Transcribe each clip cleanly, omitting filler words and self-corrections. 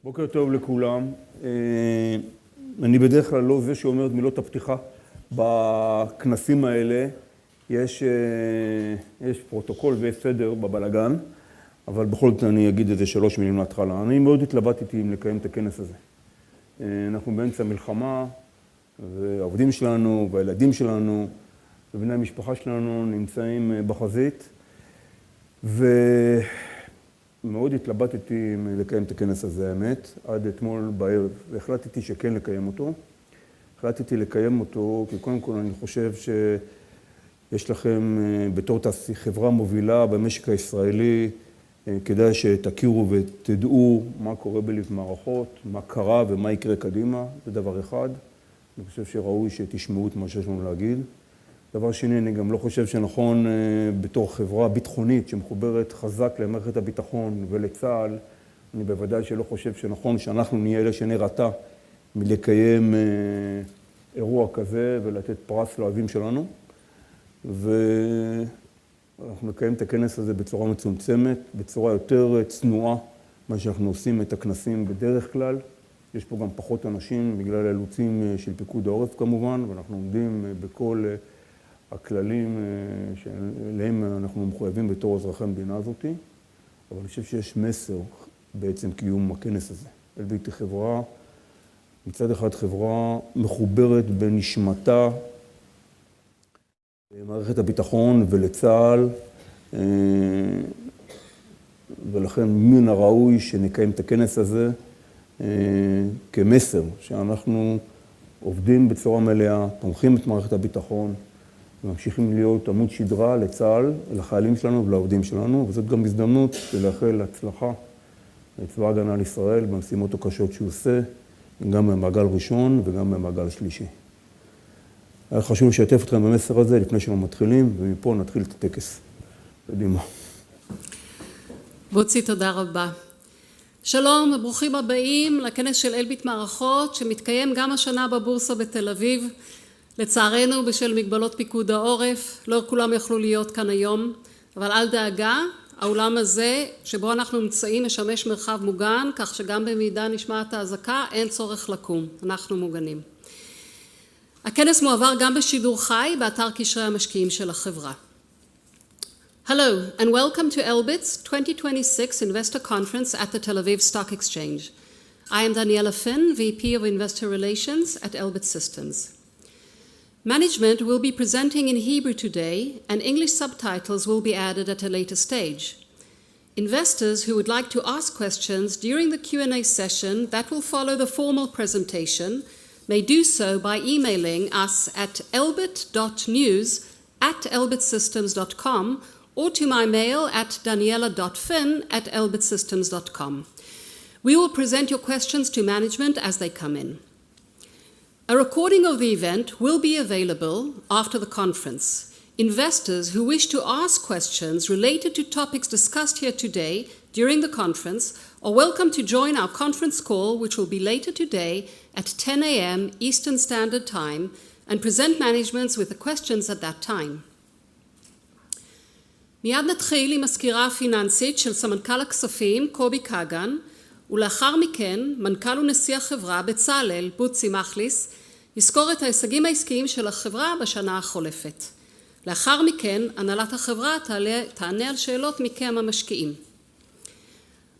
בוקר טוב לכולם. אני בדרך כלל לא זה שאומר את מילות הפתיחה. בכנסים האלה יש פרוטוקול ויש סדר בבלגן, אבל בכל זאת אני אגיד איזה 3 מילים להתחלה. אני מאוד התלבטתי אם לקיים את הכנס הזה. אנחנו באמצע מלחמה, והעובדים שלנו והילדים שלנו ובני המשפחה שלנו נמצאים בחזית, מאוד התלבטתי אם לקיים את הכנס הזה, האמת, עד אתמול בערב, והחלטתי שכן לקיים אותו. החלטתי לקיים אותו, כי קודם כל אני חושב שיש לכם בתור חברה מובילה במשק הישראלי, כדאי שתכירו ותדעו מה קורה בלב מערכות, מה קרה ומה יקרה קדימה, זה דבר אחד. אני חושב שראוי שתשמעו את מה שיש לנו להגיד. דבר שני, אני גם לא חושב שנכון בתור חברה ביטחונית שמחוברת חזק למערכת הביטחון ולצה"ל, אני בוודאי שלא חושב שנכון שאנחנו נהיה אלה שנרתע מלקיים אירוע כזה ולתת פרס לאוהבים שלנו. ואנחנו נקיים את הכנס הזה בצורה מצומצמת, בצורה יותר צנועה, מה שאנחנו עושים את הכנסים בדרך כלל. יש פה גם פחות אנשים בגלל האילוצים של פיקוד העורף כמובן, ואנחנו עומדים בכל הכללים שאליהם אנחנו מחויבים בתור אזרחי המדינה הזאת, אבל אני חושב שיש מסר בעצם קיום הכנס הזה. אלביט היא חברה, מצד אחד חברה מחוברת בנשמתה למערכת הביטחון ולצה"ל, ולכן מן הראוי שנקיים את הכנס הזה כמסר שאנחנו עובדים בצורה מלאה, תומכים את מערכת הביטחון, וממשיכים להיות עמוד שדרה לצה"ל, לחיילים שלנו ולעובדים שלנו, וזאת גם הזדמנות לאחל הצלחה לצבא ההגנה לישראל במשימות הקשות שהוא עושה, גם במעגל ראשון וגם במעגל שלישי. היה חשוב לשתף אתכם במסר הזה לפני שאנחנו מתחילים, ומפה נתחיל את הטקס. קדימה. בוצי, תודה רבה. שלום וברוכים הבאים לכנס של אלביט מערכות, שמתקיים גם השנה בבורסה בתל אביב. לצערנו, בשל מגבלות פיקוד העורף, לא כולם יכלו להיות כאן היום, אבל אל דאגה, האולם הזה שבו אנחנו נמצאים משמש מרחב מוגן, כך שגם במידה נשמעת האזעקה אין צורך לקום, אנחנו מוגנים. הכנס מועבר גם בשידור חי באתר קשרי המשקיעים של החברה. Hello and welcome to Elbit's 2026 Investor Conference at the Tel Aviv Stock Exchange. I am Daniela Finn, VP of Investor Relations at Elbit Systems. Management will be presenting in Hebrew today, and English subtitles will be added at a later stage. Investors who would like to ask questions during the Q&A session that will follow the formal presentation may do so by emailing us at elbit.news@elbitsystems.com or to my mail at daniela.fin@elbitsystems.com. We will present your questions to management as they come in. A recording of the event will be available after the conference. Investors who wish to ask questions related to topics discussed here today during the conference are welcome to join our conference call, which will be later today at 10 a.m. Eastern Standard Time, and present management with the questions at that time. מיד נתחיל עם הסקירה הפיננסית של סמנכ"ל הכספים קובי קגן, ולאחר מכן מנכ"ל ונשיא החברה בצלאל בוצי מחליס יזכור את ההישגים העסקיים של החברה בשנה החולפת. לאחר מכן הנהלת החברה תענה על שאלות מכם המשקיעים.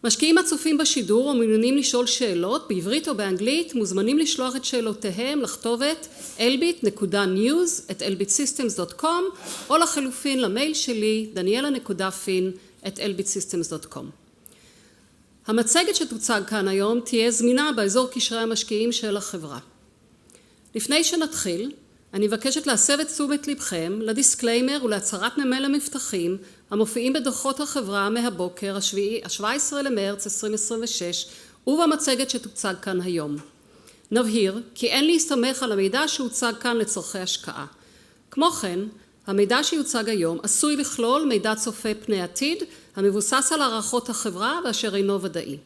משקיעים הצופים בשידור או מעוניינים לשאול שאלות בעברית או באנגלית מוזמנים לשלוח את שאלותיהם לכתובת elbit.news@elbitsystems.com או לחלופין למייל שלי daniela.fin@elbitsystems.com. המצגת שתוצג כאן היום תהיה זמינה באזור קשרי המשקיעים של החברה. לפני שנתחיל, אני מבקשת להסב את תשומת לבכם לדיסקליימר ולהצהרת נמל המבטחים המופיעים בדוחות החברה מהבוקר ה-17 למרץ 2026 ובמצגת שתוצג כאן היום. נבהיר כי אין להסתמך על המידע שהוצג כאן לצורכי השקעה. כמו כן, המידע שיוצג היום עשוי לכלול מידע צופה פני עתיד המבוסס על הערכות החברה ואשר אינו ודאי.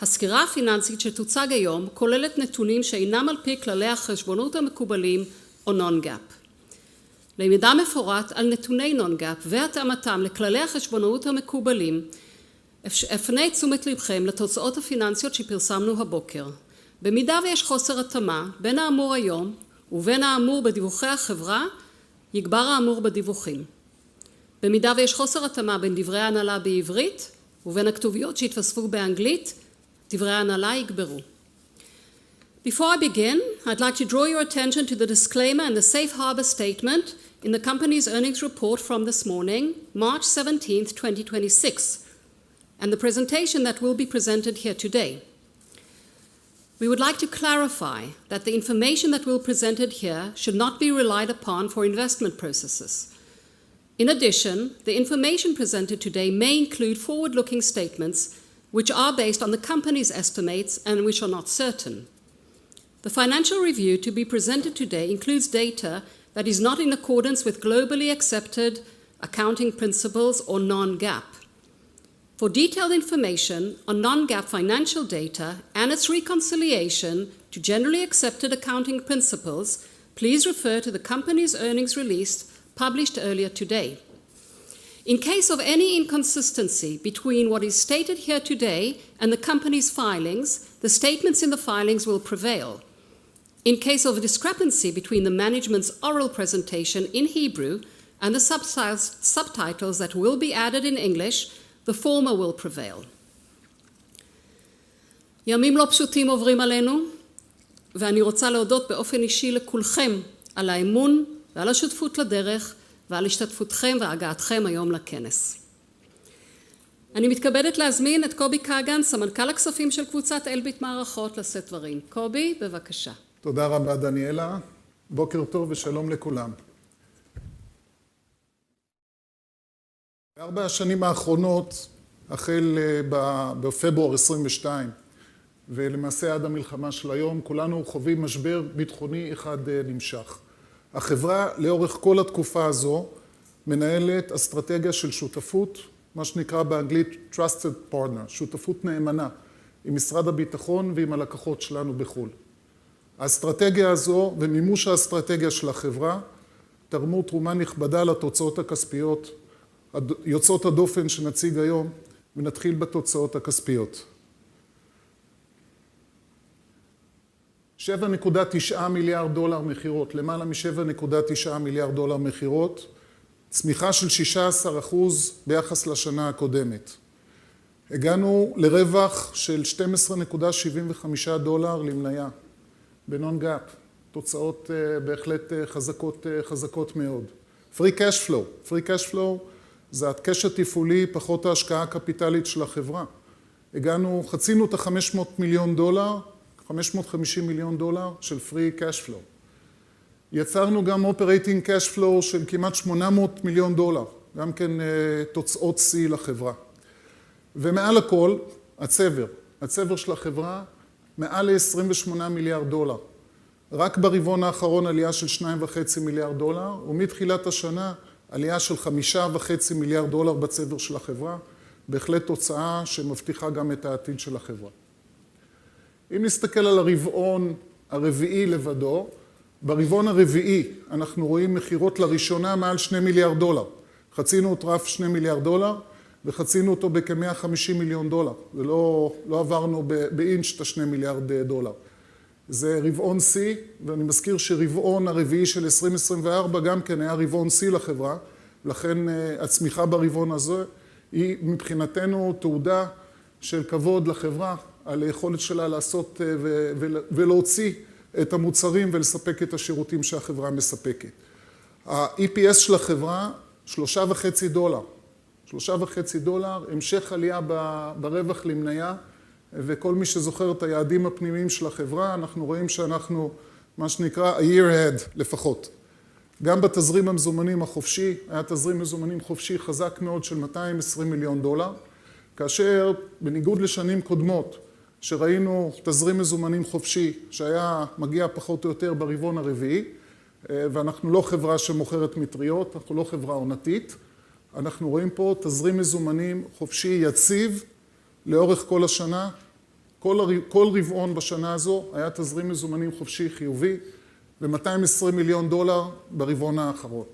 הסקירה הפיננסית שתוצג היום כוללת נתונים שאינם על פי כללי החשבונות המקובלים או non-GAAP. למידע מפורט על נתוני non-GAAP והתאמתם לכללי החשבונות המקובלים אפנה את תשומת לבכם לתוצאות הפיננסיות שפרסמנו הבוקר. במידה ויש חוסר התאמה בין האמור היום ובין האמור בדיווחי החברה, יגבר האמור בדיווחים. במידה ויש חוסר התאמה בין דברי ההנהלה בעברית ובין הכתוביות שהתווספו באנגלית, דברי ההנהלה יגברו. Before I begin, I'd like to draw your attention to the disclaimer and the safe harbor statement in the company's earnings report from this morning, March 17th, 2026, and the presentation that will be presented here today. We would like to clarify that the information that will be presented here should not be relied upon for investment processes. In addition, the information presented today may include forward-looking statements which are based on the company's estimates and which are not certain. The financial review to be presented today includes data that is not in accordance with globally accepted accounting principles or non-GAAP. For detailed information on non-GAAP financial data and its reconciliation to generally accepted accounting principles, please refer to the company's earnings release published earlier today. In case of any inconsistency between what is stated here today and the company's filings, the statements in the filings will prevail. In case of a discrepancy between the management's oral presentation in Hebrew and the subtitles that will be added in English, the former will prevail. ימים לא פשוטים עוברים עלינו, ואני רוצה להודות באופן אישי לכולכם על האמון ועל השותפות לדרך ועל השתתפותכם והגעתכם היום לכנס. אני מתכבדת להזמין את קובי קאגן, סמנכ"ל הכספים של קבוצת אלביט מערכות, לשאת דברים. קובי, בבקשה. תודה רבה דניאלה, בוקר טוב ושלום לכולם. בארבע השנים האחרונות, החל בפברואר 22, ולמעשה עד המלחמה של היום, כולנו חווים משבר ביטחוני אחד נמשך. החברה לאורך כל התקופה הזו מנהלת אסטרטגיה של שותפות, מה שנקרא באנגלית Trusted Partner, שותפות נאמנה עם משרד הביטחון ועם הלקוחות שלנו בחו"ל. האסטרטגיה הזו ומימוש האסטרטגיה של החברה תרמו תרומה נכבדה לתוצאות הכספיות, יוצאות הדופן שנציג היום, ונתחיל בתוצאות הכספיות. 7.9 מיליארד דולר מחירות, למעלה מ-7.9 מיליארד דולר מחירות, צמיחה של 16% ביחס לשנה הקודמת. הגענו לרווח של 12.75 דולר למניה, בנון גאפ, תוצאות בהחלט חזקות מאוד. Free cash flow זה הקש התפעולי פחות ההשקעה הקפיטלית של החברה. חצינו את ה-500 מיליון דולר, 550 מיליון דולר של free cash flow. יצרנו גם operating cash flow של כמעט 800 מיליון דולר, גם כן תוצאות שיא לחברה. ומעל הכל, הצבר של החברה מעל ל-28 מיליארד דולר. רק ברבעון האחרון עלייה של 2.5 מיליארד דולר, ומתחילת השנה עלייה של 5.5 מיליארד דולר בצבר של החברה, בהחלט תוצאה שמבטיחה גם את העתיד של החברה. אם נסתכל על הרבעון הרביעי לבדו, ברבעון הרביעי אנחנו רואים מחירות לראשונה מעל 2 מיליארד דולר. חצינו את רף 2 מיליארד דולר, וחצינו אותו בכ-150 מיליון דולר. ולא עברנו באינץ' את 2 מיליארד דולר. זה רבעון C, ואני מזכיר שרבעון הרביעי של 2024 גם כן היה רבעון C לחברה, לכן הצמיחה ברבעון הזה היא מבחינתנו תעודה של כבוד לחברה, על היכולת שלה לעשות ולהוציא את המוצרים ולספק את השירותים שהחברה מספקת. ה-EPS של החברה 3.5 דולר. 3.5 דולר, המשך עלייה ברווח למניה, וכל מי שזוכר את היעדים הפנימיים של החברה, אנחנו רואים שאנחנו, מה שנקרא, a year ahead לפחות. גם בתזרים המזומנים החופשי, היה תזרים מזומנים חופשי חזק מאוד של 220 מיליון דולר, כאשר בניגוד לשנים קודמות, שראינו תזרים מזומנים חופשי שהיה מגיע פחות או יותר ברבעון הרביעי, ואנחנו לא חברה שמוכרת מטריות, אנחנו לא חברה עונתית, אנחנו רואים פה תזרים מזומנים חופשי יציב לאורך כל השנה, כל רבעון בשנה הזו היה תזרים מזומנים חופשי חיובי, ו-220 מיליון דולר ברבעון האחרון.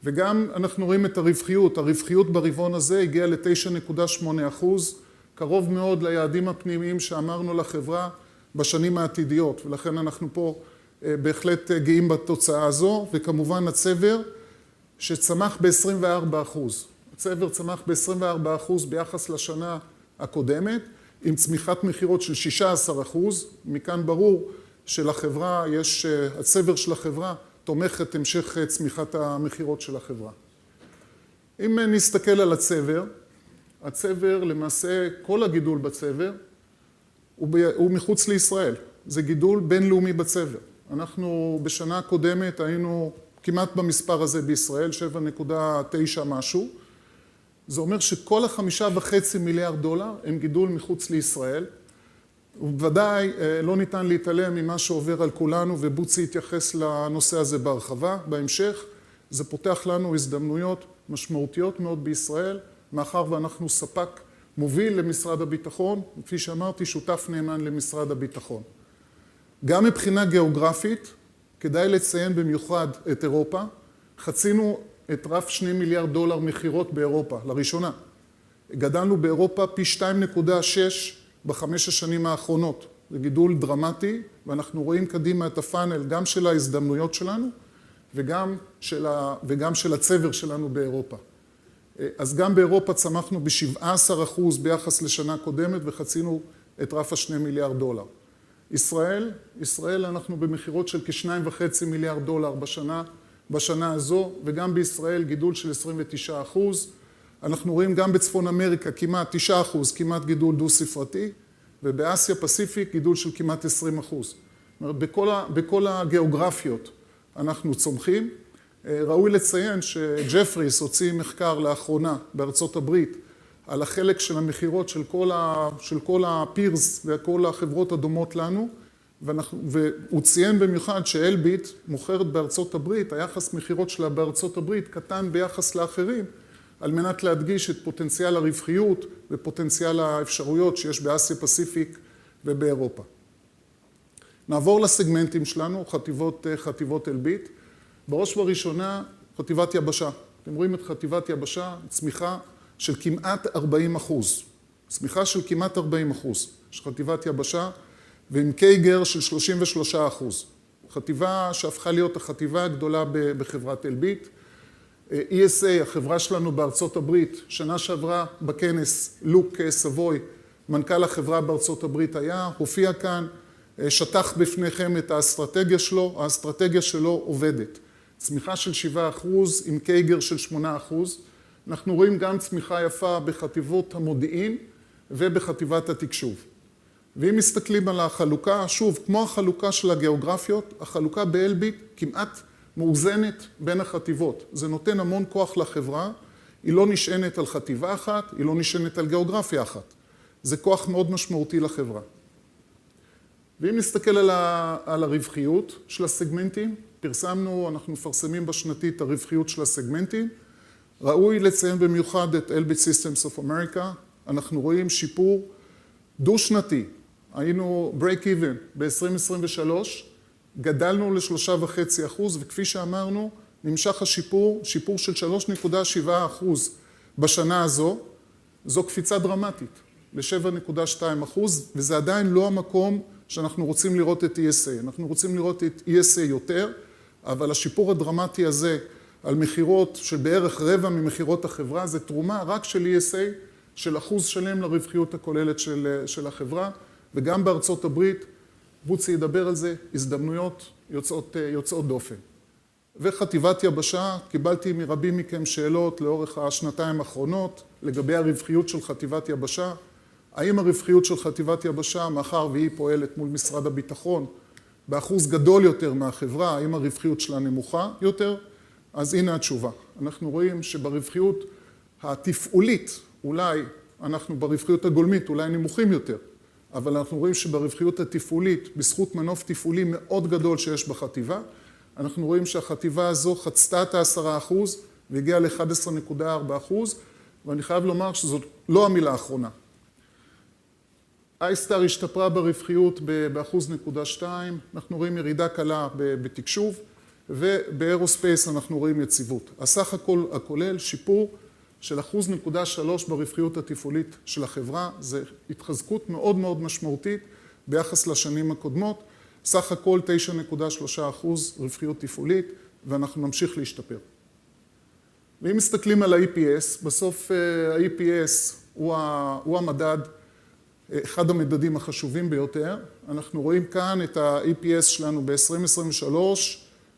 וגם אנחנו רואים את הרווחיות. הרווחיות ברבעון הזה הגיעה ל-9.8%, קרוב מאוד ליעדים הפנימיים שאמרנו לחברה בשנים העתידיות, ולכן אנחנו פה בהחלט גאים בתוצאה הזו, וכמובן הצבר שצמח ב-24%. הצבר צמח ב-24% ביחס לשנה הקודמת, עם צמיחת מחירות של 16%. מכאן ברור שלחברה יש, הצבר של החברה תומך את המשך צמיחת המחירות של החברה. אם נסתכל על הצבר למעשה, כל הגידול בצבר הוא מחוץ לישראל. זה גידול בינלאומי בצבר. אנחנו בשנה הקודמת היינו כמעט במספר הזה בישראל, 7.9 משהו. זה אומר שכל $5.5 מיליארד הם גידול מחוץ לישראל. ובוודאי לא ניתן להתעלם ממה שעובר על כולנו, ובוצי יתייחס לנושא הזה בהרחבה. בהמשך זה פותח לנו הזדמנויות משמעותיות מאוד בישראל, מאחר ואנחנו ספק מוביל למשרד הביטחון, כפי שאמרתי, שותף נאמן למשרד הביטחון. גם מבחינה גיאוגרפית, כדאי לציין במיוחד את אירופה, חצינו את רף $2 מיליארד מחירות באירופה, לראשונה. גדלנו באירופה פי 2.6 בחמש השנים האחרונות. זה גידול דרמטי, ואנחנו רואים קדימה את הפאנל גם של ההזדמנויות שלנו, וגם של הצבר שלנו באירופה. אז גם באירופה צמחנו ב-17% ביחס לשנה קודמת, וחצינו את רף $2 מיליארד. ישראל אנחנו במחירות של כ$2.5 מיליארד בשנה הזו, וגם בישראל גידול של 29%. אנחנו רואים גם בצפון אמריקה כמעט 9%, כמעט גידול דו ספרתי, ובאסיה פסיפיק גידול של כמעט 20%. זאת אומרת, בכל הגיאוגרפיות אנחנו צומחים. ראוי לציין שג'פריס הוציא מחקר לאחרונה בארצות הברית על החלק של המחירות של כל הפירס וכל החברות הדומות לנו, והוא ציין במיוחד שאלביט מוכרת בארצות הברית, היחס מחירות שלה בארצות הברית קטן ביחס לאחרים, על מנת להדגיש את פוטנציאל הרווחיות ופוטנציאל האפשרויות שיש באסיה פסיפיק ובאירופה. נעבור לסגמנטים שלנו, חטיבות אלביט. בראש ובראשונה, חטיבת יבשה. אתם רואים את חטיבת יבשה, צמיחה של כמעט 40%. צמיחה של כמעט 40%. יש חטיבת יבשה, ועם קייגר של 33%. חטיבה שהפכה להיות החטיבה הגדולה בחברת אלביט. ESA, החברה שלנו בארצות הברית, שנה שעברה בכנס, לוק סבוי, מנכ"ל החברה בארצות הברית הופיע כאן, שטח בפניכם את האסטרטגיה שלו, האסטרטגיה שלו עובדת. צמיחה של 7% עם קייגר של 8%. אנחנו רואים גם צמיחה יפה בחטיבות המודיעין ובחטיבת התקשוב. ואם מסתכלים על החלוקה, שוב, כמו החלוקה של הגיאוגרפיות, החלוקה באלביט כמעט מאוזנת בין החטיבות. זה נותן המון כוח לחברה, היא לא נשענת על חטיבה אחת, היא לא נשענת על גיאוגרפיה אחת. זה כוח מאוד משמעותי לחברה. ואם נסתכל על הרווחיות של הסגמנטים, אנחנו מפרסמים בשנתית הרווחיות של הסגמנטים, ראוי לציין במיוחד את אלביט סיסטמס אוף אמריקה, אנחנו רואים שיפור דו-שנתי, היינו break even ב-2023, גדלנו ל3.5%, וכפי שאמרנו, נמשך השיפור, שיפור של 3.7% בשנה הזו, זו קפיצה דרמטית, ל7.2%, וזה עדיין לא המקום שאנחנו רוצים לראות את ESA. אנחנו רוצים לראות את ESA יותר, אבל השיפור הדרמטי הזה על מחירות של בערך רבע ממחירות החברה, זה תרומה רק של ESA, של אחוז שלם לרווחיות הכוללת של החברה, וגם בארצות הברית, בוצי ידבר על זה, הזדמנויות יוצאות דופן. וחטיבת יבשה, קיבלתי מרבים מכם שאלות לאורך השנתיים האחרונות, לגבי הרווחיות של חטיבת יבשה. האם הרווחיות של חטיבת יבשה, מאחר והיא פועלת מול משרד הביטחון, באחוז גדול יותר מהחברה, האם הרווחיות שלה נמוכה יותר? אז הנה התשובה. אנחנו רואים שברווחיות התפעולית, אולי אנחנו ברווחיות הגולמית, אולי נמוכים יותר, אבל אנחנו רואים שברווחיות התפעולית, בזכות מנוף תפעולי מאוד גדול שיש בחטיבה, אנחנו רואים שהחטיבה הזו חצתה את 10% והגיעה ל-11.4%, ואני חייב לומר שזאת לא המילה האחרונה. אייסטאר השתפרה ברווחיות ב1.2%, אנחנו רואים ירידה קלה בתקשוב, ובאירוספייס אנחנו רואים יציבות. הסך הכל הכולל שיפור של 1.3% ברווחיות התפעולית של החברה, זה התחזקות מאוד מאוד משמעותית ביחס לשנים הקודמות, סך הכל 9.3% רווחיות תפעולית, ואנחנו נמשיך להשתפר. ואם מסתכלים על ה-EPS, בסוף ה-EPS הוא המדד, אחד המדדים החשובים ביותר. אנחנו רואים כאן את ה-EPS שלנו ב-2023,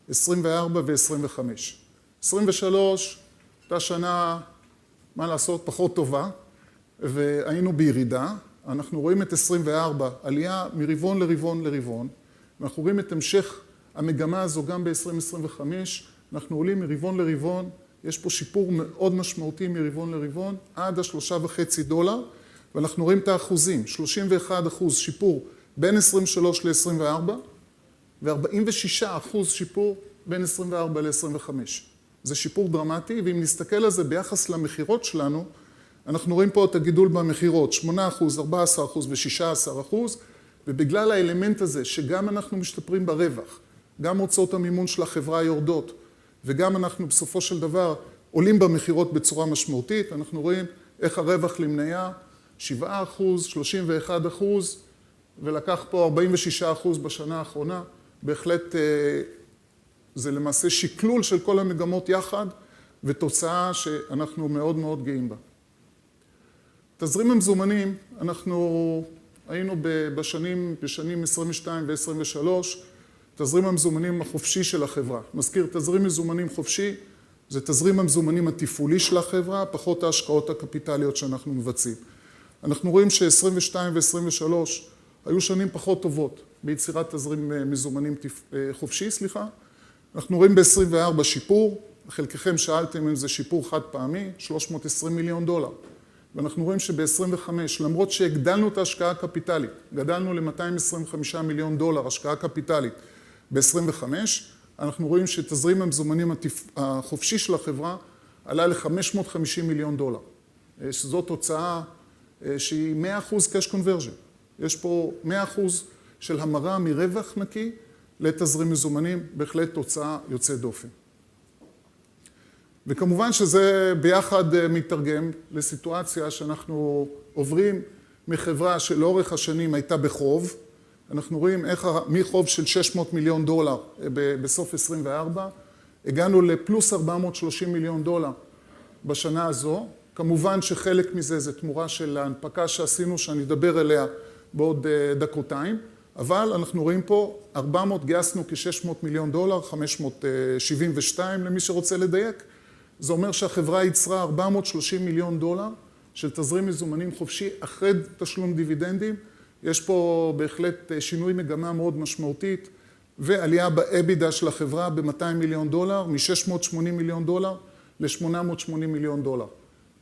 24 ו-25. 23, הייתה שנה, מה לעשות, פחות טובה, והיינו בירידה. אנחנו רואים את 24, עלייה מרבעון לרבעון לרבעון, ואנחנו רואים את המשך המגמה הזו גם ב-2025, אנחנו עולים מרבעון לרבעון, יש פה שיפור מאוד משמעותי מרבעון לרבעון, עד $3.5, ואנחנו רואים את האחוזים, 31% שיפור בין 23 ל-24, ו-46% שיפור בין 24 ל-25. זה שיפור דרמטי, ואם נסתכל על זה ביחס למחירות שלנו, אנחנו רואים פה את הגידול במחירות, 8%, 14% ו-16%, ובגלל האלמנט הזה שגם אנחנו משתפרים ברווח, גם הוצאות המימון של החברה יורדות, וגם אנחנו בסופו של דבר עולים במחירות בצורה משמעותית, אנחנו רואים איך הרווח למניה, 7%, 31%, ולקח פה 46% בשנה האחרונה, בהחלט זה למעשה שקלול של כל המגמות יחד, ותוצאה שאנחנו מאוד מאוד גאים בה. תזרים המזומנים, אנחנו היינו בשנים 22 ו-23, תזרים המזומנים החופשי של החברה. מזכיר, תזרים מזומנים חופשי, זה תזרים המזומנים התפעולי של החברה, פחות ההשקעות הקפיטליות שאנחנו מבצעים. אנחנו רואים ש-22 ו-23 היו שנים פחות טובות ביצירת תזרים מזומנים חופשי, אנחנו רואים ב-24 שיפור, חלקכם שאלתם אם זה שיפור חד פעמי, $320 מיליון. ואנחנו רואים שב-25, למרות שהגדלנו את ההשקעה הקפיטלית, גדלנו ל-$225 מיליון השקעה קפיטלית ב-25, אנחנו רואים שתזרים המזומנים החופשי של החברה עלה ל-$550 מיליון. שזאת תוצאה שהיא 100% cash conversion. יש פה 100% של המרה מרווח נקי לתזרים מזומנים, בהחלט תוצאה יוצאת דופן. וכמובן שזה ביחד מתרגם לסיטואציה שאנחנו עוברים מחברה שלאורך השנים הייתה בחוב, אנחנו רואים איך מחוב של $600 מיליון בסוף 24, הגענו לפלוס $430 מיליון בשנה הזו, כמובן שחלק מזה זה תמורה של ההנפקה שעשינו, שאני אדבר עליה בעוד דקותיים, אבל אנחנו רואים פה 400, גייסנו כ-$600 מיליון, 572 למי שרוצה לדייק, זה אומר שהחברה ייצרה $430 מיליון של תזרים מזומנים חופשי אחרי תשלום דיבידנדים, יש פה בהחלט שינוי מגמה מאוד משמעותית, ועלייה באבידה של החברה ב-$200 מיליון, מ-$680 מיליון ל-$880 מיליון.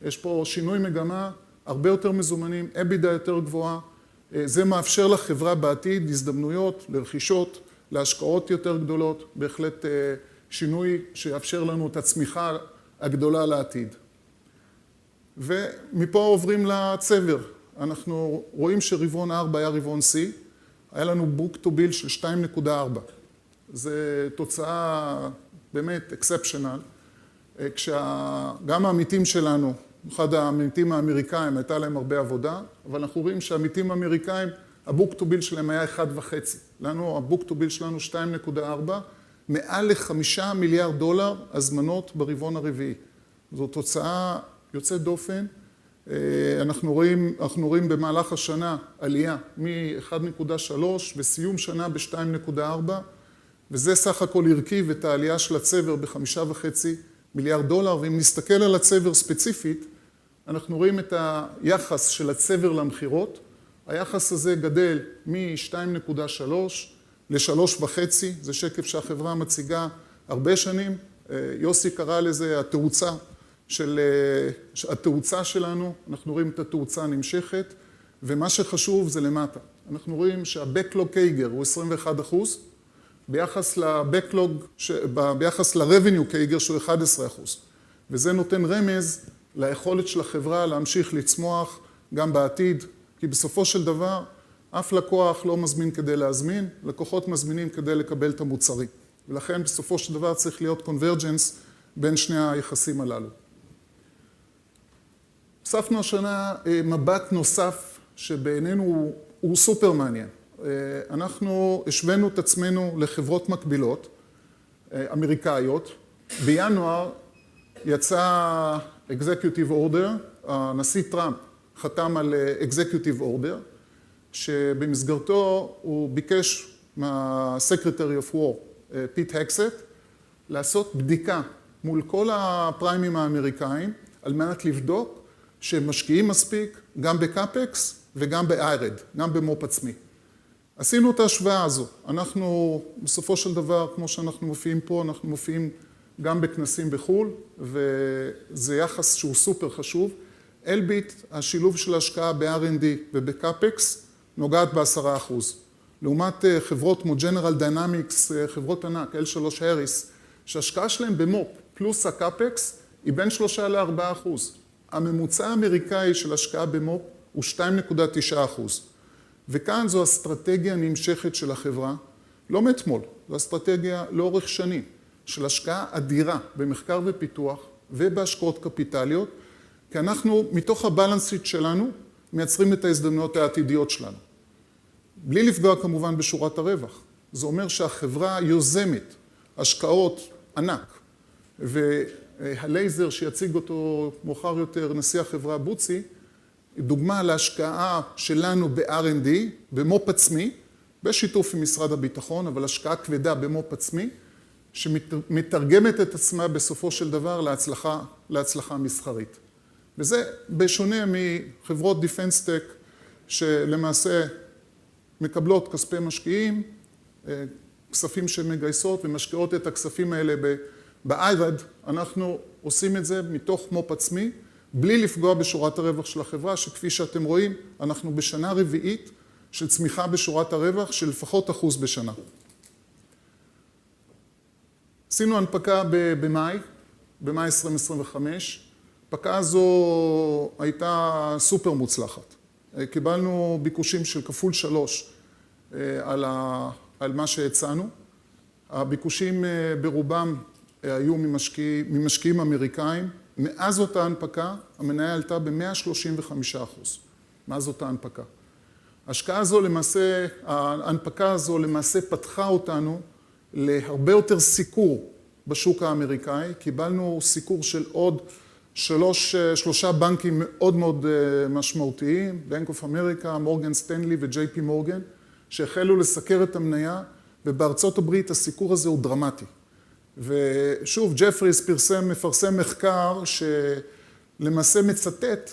יש פה שינוי מגמה, הרבה יותר מזומנים, אבידה יותר גבוהה, זה מאפשר לחברה בעתיד הזדמנויות לרכישות, להשקעות יותר גדולות, בהחלט שינוי שיאפשר לנו את הצמיחה הגדולה לעתיד. ומפה עוברים לצבר. אנחנו רואים שרבעון 4 היה רבעון C, היה לנו בוק טו ביל של 2.4. זה תוצאה באמת אקספשנל, כשגם העמיתים שלנו, אחד העמיתים האמריקאים, הייתה להם הרבה עבודה, אבל אנחנו רואים שהעמיתים האמריקאים, הבוק טו ביל שלהם היה 1.5. לנו, הבוק טו ביל שלנו 2.4, מעל $5 מיליארד הזמנות ברבעון הרביעי. זו תוצאה יוצאת דופן. אנחנו רואים במהלך השנה עלייה מ-1.3 וסיום שנה ב-2.4, וזה סך הכל הרכיב את העלייה של הצבר ב$5.5 מיליארד, ואם נסתכל על הצבר ספציפית, אנחנו רואים את היחס של הצבר למחירות, היחס הזה גדל מ-2.3 ל-3.5, זה שקף שהחברה מציגה הרבה שנים, יוסי קרא לזה התאוצה שלנו, אנחנו רואים את התאוצה נמשכת, ומה שחשוב זה למטה. אנחנו רואים שה-Backlog Kager הוא 21%, ביחס ל-Revenue Kager שהוא 11%, וזה נותן רמז ליכולת של החברה להמשיך לצמוח גם בעתיד, כי בסופו של דבר אף לקוח לא מזמין כדי להזמין, לקוחות מזמינים כדי לקבל את המוצרים. ולכן בסופו של דבר צריך להיות קונברג'נס בין שני היחסים הללו. הוספנו השנה מבט נוסף שבעינינו הוא סופר מעניין. אנחנו השווינו את עצמנו לחברות מקבילות, אמריקאיות. בינואר יצא Executive Order, הנשיא טראמפ חתם על Executive Order, שבמסגרתו הוא ביקש מה-Secretary of War, פיט הקסט, לעשות בדיקה מול כל הפריימים האמריקאים, על מנת לבדוק שהם משקיעים מספיק גם בקאפקס וגם באיירד, גם במו"פ עצמי. עשינו את ההשוואה הזו. אנחנו, בסופו של דבר, כמו שאנחנו מופיעים פה, אנחנו מופיעים גם בכנסים בחו"ל, וזה יחס שהוא סופר חשוב. אלביט, השילוב של ההשקעה ב-R&D ובקאפקס, נוגעת ב10%. לעומת חברות כמו ג'נרל דיינמיקס, חברות ענק, L3 הריס, שההשקעה שלהם במו"פ פלוס הקאפקס היא בין 3% ל-4%. הממוצע האמריקאי של השקעה במו"פ הוא 2.9%. וכאן זו אסטרטגיה נמשכת של החברה, לא מאתמול, זו אסטרטגיה לאורך שנים, של השקעה אדירה במחקר ופיתוח ובהשקעות קפיטליות, כי אנחנו מתוך הבלנסיט שלנו מייצרים את ההזדמנויות העתידיות שלנו. בלי לפגוע כמובן בשורת הרווח. זה אומר שהחברה יוזמת השקעות ענק, והלייזר שיציג אותו מאוחר יותר נשיא החברה בוצי, דוגמה להשקעה שלנו ב-R&D, במו"פ עצמי, בשיתוף עם משרד הביטחון, אבל השקעה כבדה במו"פ עצמי, שמתרגמת את עצמה בסופו של דבר להצלחה מסחרית. וזה בשונה מחברות דיפנס טק, שלמעשה מקבלות כספי משקיעים, כספים שמגייסות ומשקיעות את הכספים האלה באיירד, אנחנו עושים את זה מתוך מו"פ עצמי, בלי לפגוע בשורת הרווח של החברה, שכפי שאתם רואים, אנחנו בשנה רביעית של צמיחה בשורת הרווח של לפחות 1% בשנה. עשינו הנפקה במאי 2025. הנפקה הזו הייתה סופר מוצלחת. קיבלנו ביקושים של כפול 3 על מה שהצענו. הביקושים ברובם היו ממשקיעים אמריקאים. מאז אותה הנפקה, המניה עלתה ב-135%. מאז אותה הנפקה. ההנפקה הזו למעשה פתחה אותנו להרבה יותר סיקור בשוק האמריקאי. קיבלנו סיקור של עוד שלושה בנקים מאוד מאוד משמעותיים, Bank of America, מורגן סטנלי ו-JP מורגן, שהחלו לסקר את המניה, ובארצות הברית הסיקור הזה הוא דרמטי. ושוב, ג'פריס מפרסם מחקר שלמעשה מצטט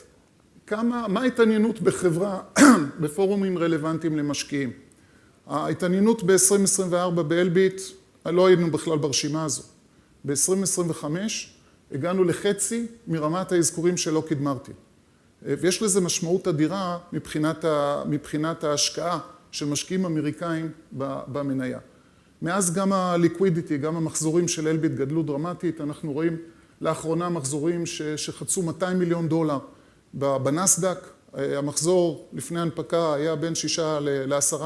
מה ההתעניינות בחברה בפורומים רלוונטיים למשקיעים. ההתעניינות ב-2024 באלביט, לא היינו בכלל ברשימה הזו. ב-2025 הגענו לחצי מרמת האזכורים של לוקהיד מרטין. ויש לזה משמעות אדירה מבחינת ההשקעה של משקיעים אמריקאים במניה. מאז גם הליקווידיטי, גם המחזורים של אלביט גדלו דרמטית. אנחנו רואים לאחרונה מחזורים שחצו $200 מיליון בנסדק. המחזור לפני הנפקה היה בין 6 ל-10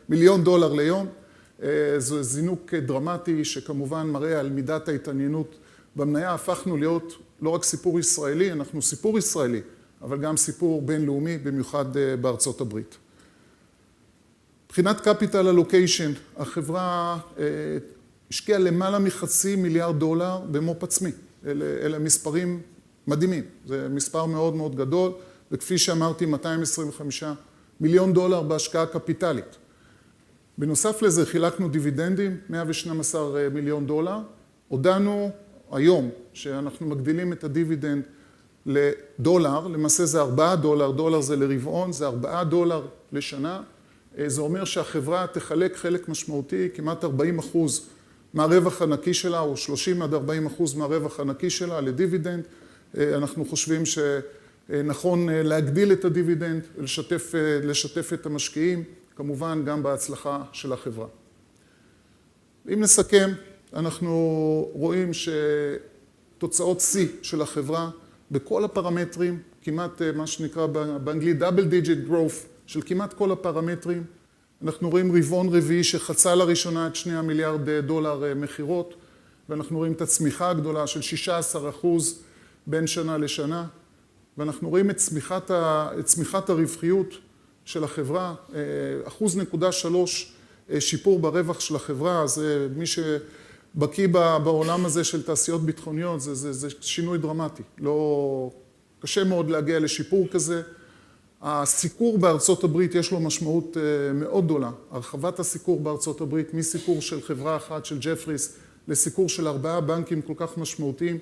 מיליון דולר ליום. זה זינוק דרמטי שכמובן מראה על מידת ההתעניינות במניה. הפכנו להיות לא רק סיפור ישראלי, אנחנו סיפור ישראלי, אבל גם סיפור בינלאומי, במיוחד בארצות הברית. מבחינת קפיטל אלוקיישן, החברה השקיעה למעלה $500 מיליארד במו"פ עצמי. אלה מספרים מדהימים. זה מספר מאוד מאוד גדול, וכפי שאמרתי, $225 מיליון בהשקעה קפיטלית. בנוסף לזה חילקנו דיבידנדים, $112 מיליון. הודענו היום שאנחנו מגדילים את הדיבידנד לדולר, למעשה זה $4, דולר זה לרבעון, זה $4 לשנה. זה אומר שהחברה תחלק חלק משמעותי, כמעט 40% מהרווח הנקי שלה, או 30-40% מהרווח הנקי שלה לדיבידנד. אנחנו חושבים שנכון להגדיל את הדיבידנד, לשתף את המשקיעים, כמובן גם בהצלחה של החברה. אם נסכם, אנחנו רואים שתוצאות C של החברה בכל הפרמטרים, כמעט מה שנקרא באנגלית double digit growth של כמעט כל הפרמטרים, אנחנו רואים רבעון רביעי שחצה לראשונה את 2 מיליארד דולר מחירות, ואנחנו רואים את הצמיחה הגדולה של 16% בין שנה לשנה, ואנחנו רואים את צמיחת הרווחיות של החברה, 1.3% שיפור ברווח של החברה. אז מי שבקיא בעולם הזה של תעשיות ביטחוניות, זה שינוי דרמטי. לא, קשה מאוד להגיע לשיפור כזה. הסיקור בארצות הברית יש לו משמעות מאוד גדולה. הרחבת הסיקור בארצות הברית, מסיקור של חברה אחת של ג'פריס לסיקור של 4 בנקים כל כך משמעותיים,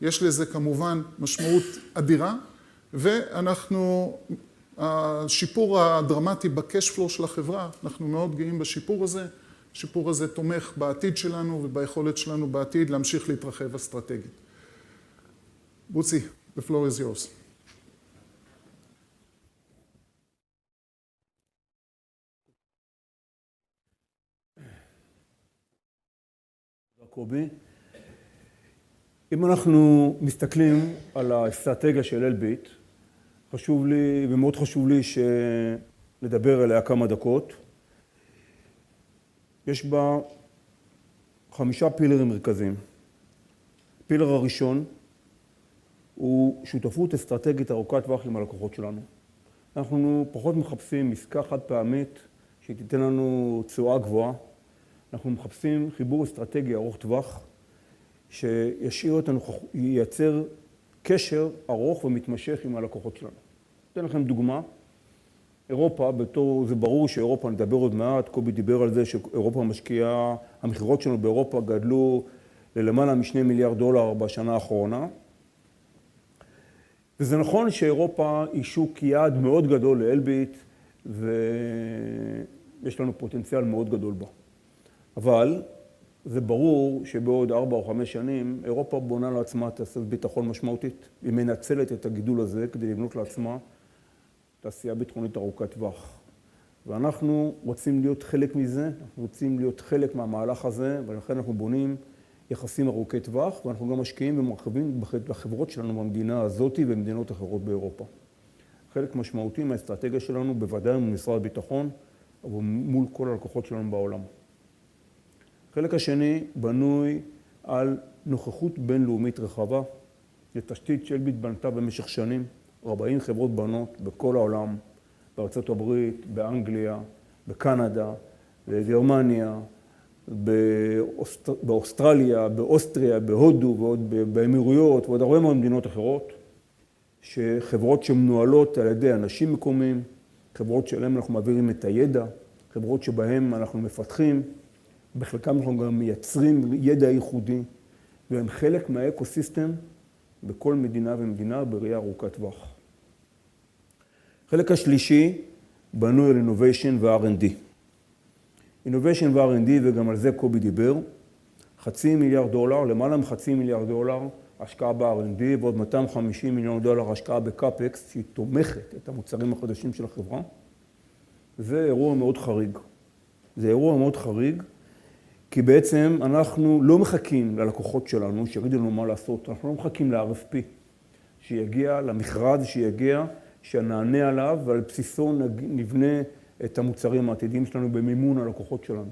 יש לזה כמובן משמעות אדירה, ואנחנו, השיפור הדרמטי בקש פלו של החברה, אנחנו מאוד גאים בשיפור הזה. השיפור הזה תומך בעתיד שלנו וביכולת שלנו בעתיד להמשיך להתרחב אסטרטגית. בוצי, the floor is yours. קובי, אם אנחנו מסתכלים על האסטרטגיה של אלביט, חשוב לי ומאוד חשוב לי שנדבר עליה כמה דקות. יש בה 5 פילרים מרכזיים. הפילר הראשון הוא שותפות אסטרטגית ארוכת טווח עם הלקוחות שלנו. אנחנו פחות מחפשים עסקה חד פעמית שתיתן לנו תשואה גבוהה. אנחנו מחפשים חיבור אסטרטגי ארוך טווח שישאיר אותנו, ייצר קשר ארוך ומתמשך עם הלקוחות שלנו. אתן לכם דוגמה. אירופה, זה ברור שאירופה, נדבר עוד מעט, קובי דיבר על זה שאירופה משקיעה, המחירות שלנו באירופה גדלו ללמעלה מ2 מיליארד דולר בשנה האחרונה. וזה נכון שאירופה היא שוק יעד מאוד גדול לאלביט, ויש לנו פוטנציאל מאוד גדול בה. אבל זה ברור שבעוד 4 או 5 שנים, אירופה בונה לעצמה תעשיית ביטחון משמעותית. היא מנצלת את הגידול הזה כדי לבנות לעצמה תעשייה ביטחונית ארוכת טווח. ואנחנו רוצים להיות חלק מזה, אנחנו רוצים להיות חלק מהמהלך הזה, ולכן אנחנו בונים יחסים ארוכי טווח, ואנחנו גם משקיעים ומרחיבים בחברות שלנו במדינה הזאת ובמדינות אחרות באירופה. חלק משמעותי מהאסטרטגיה שלנו, בוודאי ממשרד הביטחון, אבל מול כל הלקוחות שלנו בעולם. החלק השני בנוי על נוכחות בינלאומית רחבה. זו תשתית שאלביט בנתה במשך שנים, 40 חברות בנות בכל העולם, בארצות הברית, באנגליה, בקנדה, בגרמניה, באוסטרליה, באוסטריה, בהודו ועוד באמירויות ועוד הרבה מאוד מדינות אחרות, שחברות שמנוהלות על ידי אנשים מקומיים, חברות שלהם אנחנו מעבירים את הידע, חברות שבהם אנחנו מפתחים, בחלקם אנחנו גם מייצרים ידע ייחודי, והם חלק מהאקוסיסטם בכל מדינה ומדינה בראייה ארוכת טווח. החלק השלישי בנוי על Innovation ו-R&D. Innovation ו-R&D, וגם על זה קובי דיבר, $500 מיליארד, למעלה מ$500 מיליארד השקעה ב-R&D, ועוד $250 מיליון השקעה בקאפקס, שהיא תומכת את המוצרים החדשים של החברה. זה אירוע מאוד חריג. זה אירוע מאוד חריג, כי בעצם אנחנו לא מחכים ללקוחות שלנו שיגידו לנו מה לעשות, אנחנו לא מחכים ל-RFP שיגיע, למכרז שיגיע, שנענה עליו ועל בסיסו נבנה את המוצרים העתידיים שלנו במימון הלקוחות שלנו.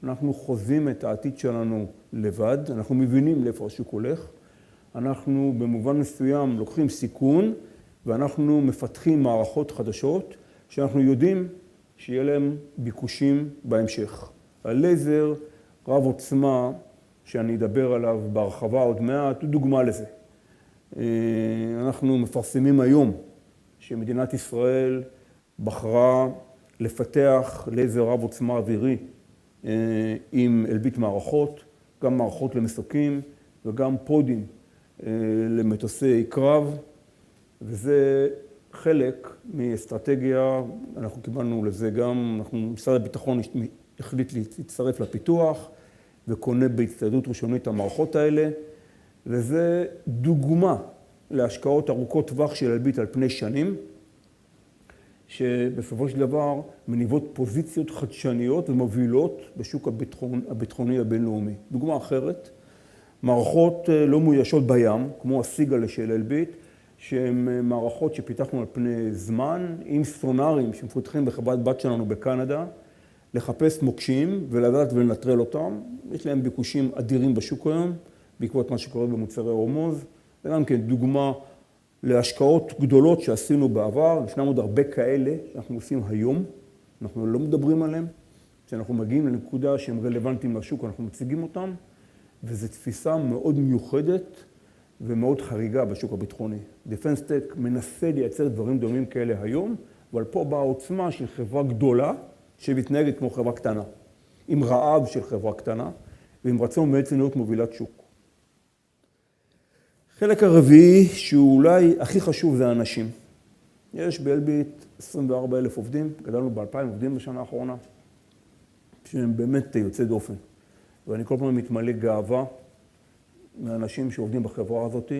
אנחנו חוזים את העתיד שלנו לבד, אנחנו מבינים לאיפה השוק הולך, אנחנו במובן מסוים לוקחים סיכון ואנחנו מפתחים מערכות חדשות שאנחנו יודעים שיהיה להם ביקושים בהמשך. הלייזר רב עוצמה שאני אדבר עליו בהרחבה עוד מעט, הוא דוגמה לזה. אנחנו מפרסמים היום שמדינת ישראל בחרה לפתח לייזר רב עוצמה אווירי עם אלביט מערכות, גם מערכות למסוקים וגם פודים למטוסי קרב, וזה חלק מאסטרטגיה, אנחנו קיבלנו לזה גם, משרד הביטחון החליט להצטרף לפיתוח וקונה בהצטיידות ראשונית המערכות האלה, וזה דוגמה להשקעות ארוכות טווח של אלביט על פני שנים, שבסופו של דבר מניבות פוזיציות חדשניות ומובילות בשוק הביטחוני הבינלאומי. דוגמה אחרת, מערכות לא מאוישות בים, כמו הסיגל של אלביט, שהן מערכות שפיתחנו על פני זמן, עם סונארים שמפותחים בחברת בת שלנו בקנדה, לחפש מוקשים ולדעת ולנטרל אותם. יש להם ביקושים אדירים בשוק היום, בעקבות מה שקורה במוצרי הורמוז. זה גם כן דוגמה להשקעות גדולות שעשינו בעבר, ישנם עוד הרבה כאלה שאנחנו עושים היום, אנחנו לא מדברים עליהם, כשאנחנו מגיעים לנקודה שהם רלוונטיים לשוק, אנחנו מציגים אותם, וזו תפיסה מאוד מיוחדת ומאוד חריגה בשוק הביטחוני. Defense Tech מנסה לייצר דברים דומים כאלה היום, אבל פה באה העוצמה של חברה גדולה, שמתנהגת כמו חברה קטנה, עם רעב של חברה קטנה, ועם רצון בעצם להיות מובילת שוק. חלק הרביעי, שהוא אולי הכי חשוב, זה האנשים. יש באלביט 24,000 עובדים, גדלנו ב2,000 עובדים בשנה האחרונה, שהם באמת יוצאי דופן. ואני כל פעם מתמלא גאווה מהאנשים שעובדים בחברה הזאת,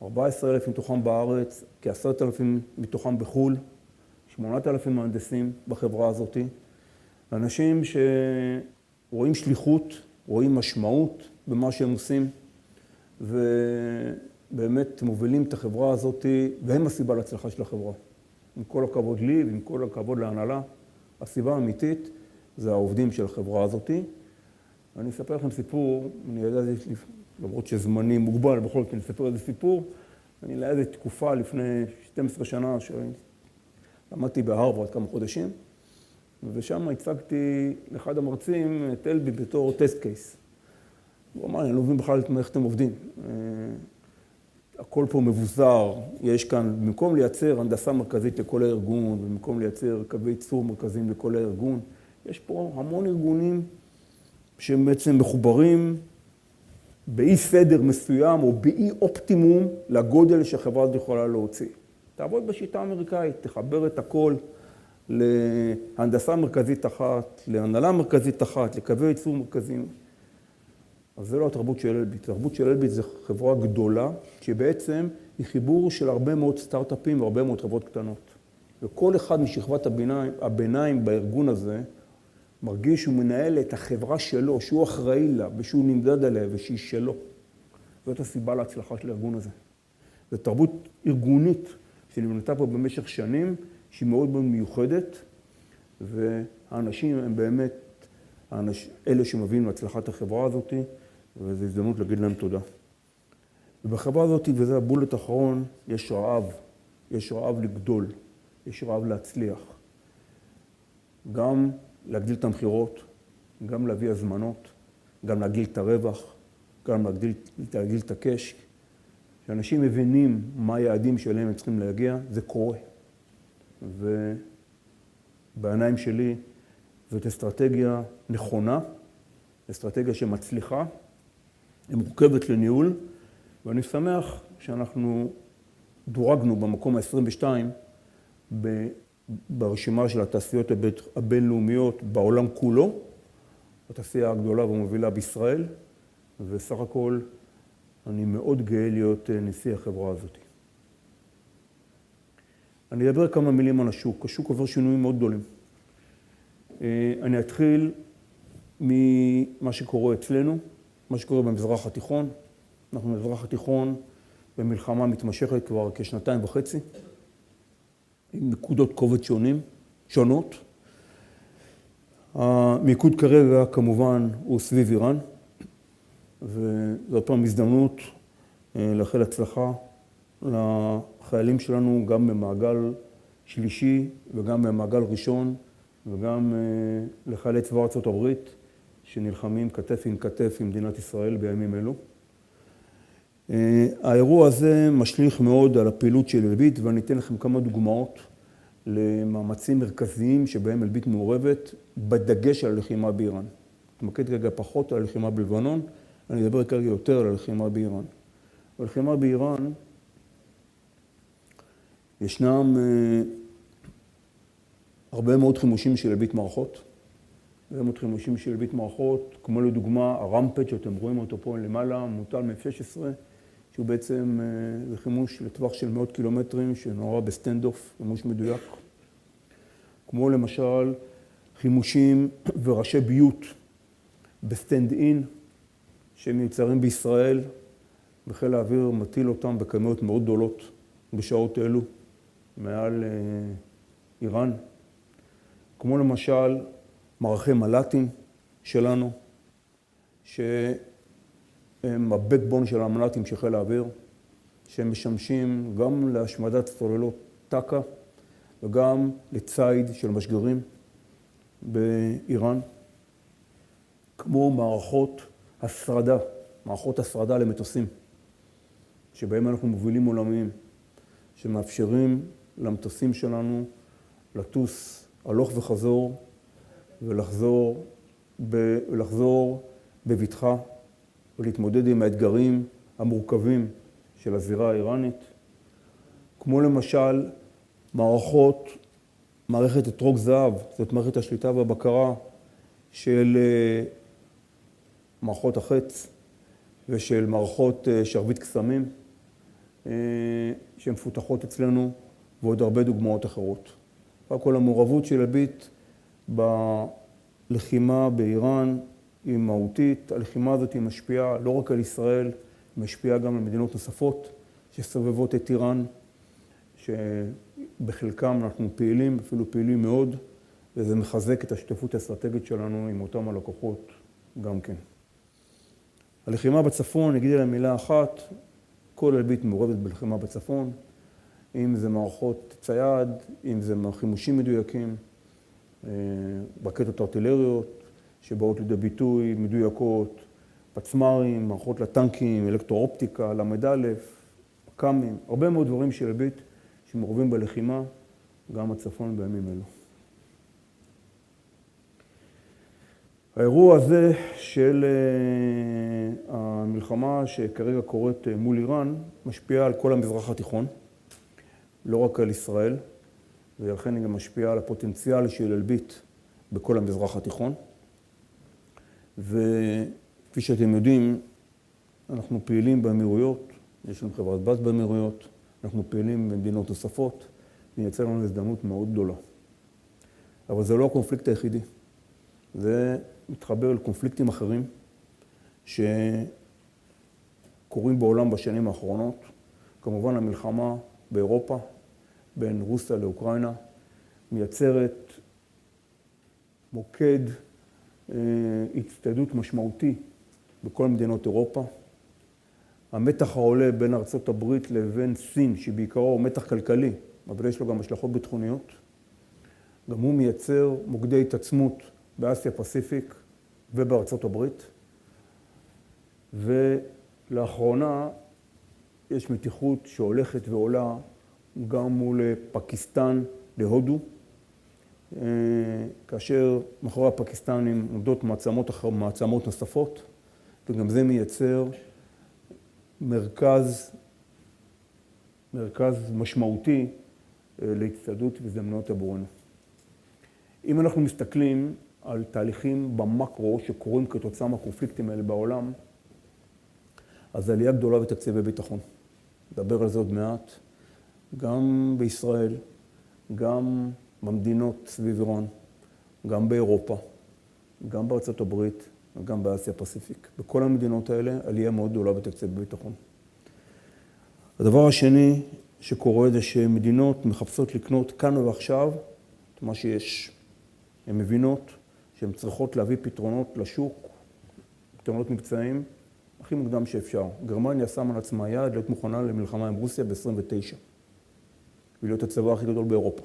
14,000 מתוכם בארץ, כ10,000 מתוכם בחו"ל, 8,000 מהנדסים בחברה הזאת, אנשים שרואים שליחות, רואים משמעות במה שהם עושים, ובאמת מובילים את החברה הזאת, והם הסיבה להצלחה של החברה. עם כל הכבוד לי ועם כל הכבוד להנהלה, הסיבה האמיתית זה העובדים של החברה הזאת. אני אספר לכם סיפור, אני יודע, למרות שזמני מוגבל, בכל זאת אני אספר איזה סיפור. אני לאיזו תקופה לפני 12 שנה שלמדתי בהרווארד כמה חודשים, ושם הצגתי לאחד המרצים את אלביט בתור טסט קייס. הוא אמר, אני לא מבין בכלל איך אתם עובדים. הכל פה מבוזר, יש כאן, במקום לייצר הנדסה מרכזית לכל הארגון, במקום לייצר קווי ייצור מרכזיים לכל הארגון, יש פה המון ארגונים שהם בעצם מחוברים באי סדר מסוים או באי אופטימום לגודל שהחברה הזאת יכולה להוציא. תעבוד בשיטה האמריקאית, תחבר את הכל להנדסה מרכזית אחת, להנהלה מרכזית אחת, לקווי ייצור מרכזיים. אז זה לא התרבות של אלביט. התרבות של אלביט זה חברה גדולה, שבעצם היא חיבור של הרבה מאוד סטארט-אפים והרבה מאוד חברות קטנות. וכל אחד משכבת הביניים בארגון הזה מרגיש שהוא מנהל את החברה שלו, שהוא אחראי לה ושהוא נמדד עליה ושהיא שלו. זאת הסיבה להצלחה של הארגון הזה. זו תרבות ארגונית שנבנתה פה במשך שנים, שהיא מאוד מאוד מיוחדת, והאנשים הם באמת אלה שמביאים להצלחת החברה הזאת, וזו הזדמנות להגיד להם תודה. ובחברה הזאת, וזה הבולט האחרון, יש רעב. יש רעב לגדול, יש רעב להצליח. גם להגדיל את המחירות, גם להביא הזמנות, גם להגדיל את הרווח, גם להגדיל את הקש. כשאנשים מבינים מה היעדים שלהם הם צריכים להגיע, זה קורה. ובעיניים שלי זאת אסטרטגיה נכונה, אסטרטגיה שמצליחה, היא מורכבת לניהול, ואני שמח שאנחנו דורגנו במקום ה-22 ברשימה של התעשיות הבינלאומיות בעולם כולו, התעשייה הגדולה והמובילה בישראל, וסך הכל אני מאוד גאה להיות נשיא החברה הזאת. אני אדבר כמה מילים על השוק. השוק עובר שינויים מאוד גדולים. אני אתחיל ממה שקורה אצלנו, מה שקורה במזרח התיכון. אנחנו במזרח התיכון במלחמה מתמשכת כבר כשנתיים וחצי, עם נקודות כובד שונות. המיקוד כרגע כמובן הוא סביב איראן, וזאת פעם הזדמנות לאחל הצלחה לחיילים שלנו גם במעגל שלישי וגם במעגל ראשון, וגם לחיילי צבא ארצות הברית שנלחמים כתף עם כתף עם מדינת ישראל בימים אלו. האירוע הזה משליך מאוד על הפעילות של אלביט, ואני אתן לכם כמה דוגמאות למאמצים מרכזיים שבהם אלביט מעורבת, בדגש על הלחימה באיראן. אתמקד כרגע פחות על הלחימה בלבנון, אני אדבר כרגע יותר על הלחימה באיראן. בלחימה באיראן ישנם הרבה מאוד חימושים של אלביט מערכות. הרבה מאוד חימושים של אלביט מערכות, כמו לדוגמה הרמפד שאתם רואים אותו פה למעלה, מוטל מ-F-16, שהוא בעצם זה חימוש לטווח של מאות קילומטרים שנורא בסטנד-אוף, חימוש מדויק. כמו למשל חימושים וראשי ביות בסטנד-אין, שמיוצרים בישראל, וחיל האוויר מטיל אותם בכמויות מאוד גדולות בשעות אלו, מעל איראן. כמו למשל מערכי מל"טים שלנו, שהם הבקבון של המל"טים של חיל האוויר, שהם משמשים גם להשמדת סוללות טק"א וגם לציד של משגרים באיראן, כמו מערכות הסרדה למטוסים, שבהם אנחנו מובילים עולמיים, שמאפשרים למטוסים שלנו לטוס הלוך וחזור ולחזור בבטחה ולהתמודד עם האתגרים המורכבים של הזירה האיראנית, כמו למשל מערכת אתרוג זהב, זאת מערכת השליטה והבקרה של מערכות החץ ושל מערכות שרביט קסמים שמפותחות אצלנו, ועוד הרבה דוגמאות אחרות. כל המעורבות של אלביט בלחימה באיראן היא מהותית. הלחימה הזאת היא משפיעה לא רק על ישראל, היא משפיעה גם על מדינות נוספות שסובבות את איראן, שבחלקם אנחנו פעילים, אפילו פעילים מאוד, וזה מחזק את השותפות האסטרטגית שלנו עם אותם הלקוחות גם כן. הלחימה בצפון, נגיד לה מילה אחת, כל אלביט מעורבת בלחימה בצפון, אם זה מערכות צייד, אם זה חימושים מדויקים, רקטות ארטילריות שבאות לידי ביטוי מדויקות, פצמ"רים, מערכות לטנקים, אלקטרואופטיקה, ל"א, פק"מים, הרבה מאוד דברים של אלביט שמעורבים בלחימה, גם בצפון בימים אלו. האירוע הזה של המלחמה שכרגע קורית מול איראן משפיע על כל המזרח התיכון, לא רק על ישראל, ולכן היא גם משפיעה על הפוטנציאל של אלביט בכל המזרח התיכון. וכפי שאתם יודעים, אנחנו פעילים באמירויות, יש לנו חברת בת באמירויות, אנחנו פעילים במדינות נוספות, וייצר לנו הזדמנות מאוד גדולה. אבל זה לא הקונפליקט היחידי. זה מתחבר לקונפליקטים אחרים שקורים בעולם בשנים האחרונות. כמובן המלחמה באירופה בין רוסיה לאוקראינה מייצרת מוקד הצטיידות משמעותי בכל מדינות אירופה. המתח העולה בין ארצות הברית לבין סין, שבעיקרו הוא מתח כלכלי, אבל יש לו גם השלכות ביטחוניות, גם הוא מייצר מוקדי התעצמות באסיה פסיפיק ובארצות הברית. ולאחרונה יש מתיחות שהולכת ועולה גם מול פקיסטן להודו, כאשר מאחורי הפקיסטנים עומדות מעצמות נוספות, וגם זה מייצר מרכז משמעותי להצטיידות והזדמנויות עבורנו. אם אנחנו מסתכלים על תהליכים במקרו שקורים כתוצאה מהקונפליקטים האלה בעולם, אז עלייה גדולה בתקציבי ביטחון. נדבר על זה עוד מעט, גם בישראל, גם במדינות סביב איראן, גם באירופה, גם בארצות הברית וגם באסיה פסיפיק. בכל המדינות האלה עלייה מאוד גדולה בתקציבי ביטחון. הדבר השני שקורה זה שמדינות מחפשות לקנות כאן ועכשיו את מה שיש. הן מבינות שהן צריכות להביא פתרונות לשוק, פתרונות מבצעיים, הכי מוקדם שאפשר. גרמניה שמה על עצמה יעד להיות מוכנה למלחמה עם רוסיה ב-29, ולהיות הצבא הכי גדול באירופה.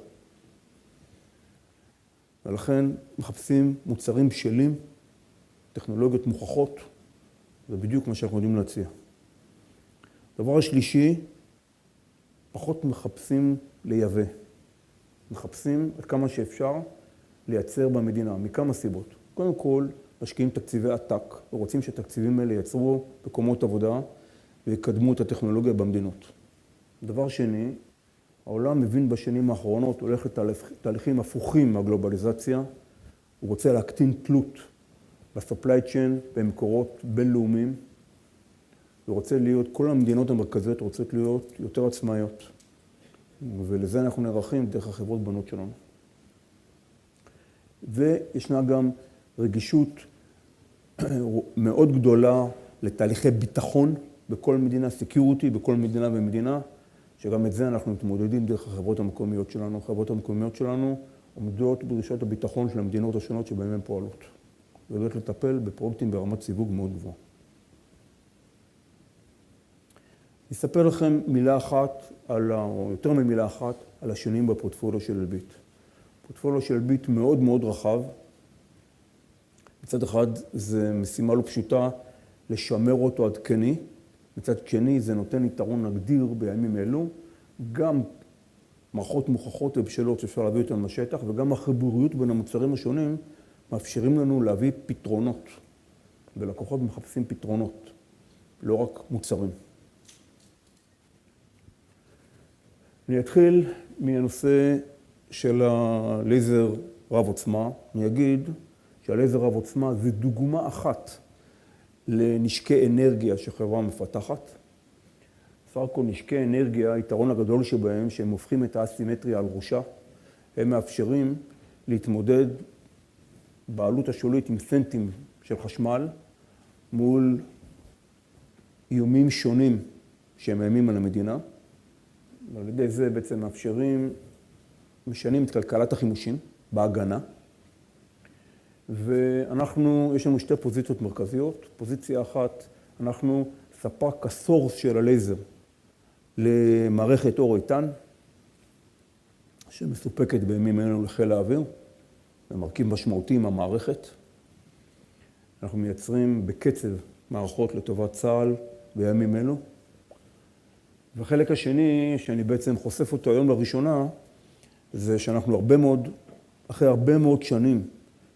ולכן מחפשים מוצרים בשלים, טכנולוגיות מוכחות, זה בדיוק מה שאנחנו יודעים להציע. הדבר השלישי, פחות מחפשים לייבא. מחפשים עד כמה שאפשר לייצר במדינה, מכמה סיבות. קודם כל, משקיעים תקציבי עתק, ורוצים שהתקציבים האלה ייצרו מקומות עבודה ויקדמו את הטכנולוגיה במדינות. דבר שני, העולם מבין בשנים האחרונות, הולך לתהליכים הפוכים מהגלובליזציה, הוא רוצה להקטין תלות ב-supply chain במקורות בינלאומיים, ורוצה להיות, כל המדינות המרכזיות רוצות להיות יותר עצמאיות, ולזה אנחנו נערכים דרך החברות בנות שלנו. וישנה גם רגישות מאוד גדולה לתהליכי ביטחון בכל מדינה, security בכל מדינה ומדינה, שגם את זה אנחנו מתמודדים דרך החברות המקומיות שלנו. החברות המקומיות שלנו עומדות בדרישות הביטחון של המדינות השונות שבהן הן פועלות. ויודעות לטפל בפרויקטים ברמת סיווג מאוד גבוהה. אספר לכם מילה אחת, או יותר ממילה אחת, על השינויים בפורטפוליו של אלביט. פורטפוליו של אלביט מאוד מאוד רחב. מצד אחד זה משימה לא פשוטה לשמר אותו עדכני. מצד שני זה נותן יתרון נגדיר בימים אלו. גם מערכות מוכחות ובשלות שאפשר להביא אותן לשטח, וגם החיבוריות בין המוצרים השונים מאפשרים לנו להביא פתרונות. ולקוחות מחפשים פתרונות, לא רק מוצרים. אני אתחיל מהנושא של הלייזר רב עוצמה. אני אגיד שהלייזר רב עוצמה זה דוגמה אחת לנשקי אנרגיה שחברה מפתחת. סך הכל נשקי אנרגיה, היתרון הגדול שבהם שהם הופכים את האסימטריה על ראשה. הם מאפשרים להתמודד בעלות השולית עם סנטים של חשמל מול איומים שונים שהם מאיימים על המדינה. ועל ידי זה בעצם משנים את כלכלת החימושים בהגנה. ואנחנו, יש לנו שתי פוזיציות מרכזיות. פוזיציה אחת, אנחנו ספק הסורס של הלייזר למערכת אור איתן, שמסופקת בימים אלו לחיל האוויר, ומרכיב משמעותי מהמערכת. אנחנו מייצרים בקצב מערכות לטובת צה"ל בימים אלו. והחלק השני, שאני בעצם חושף אותו היום לראשונה, זה שאנחנו אחרי הרבה מאוד שנים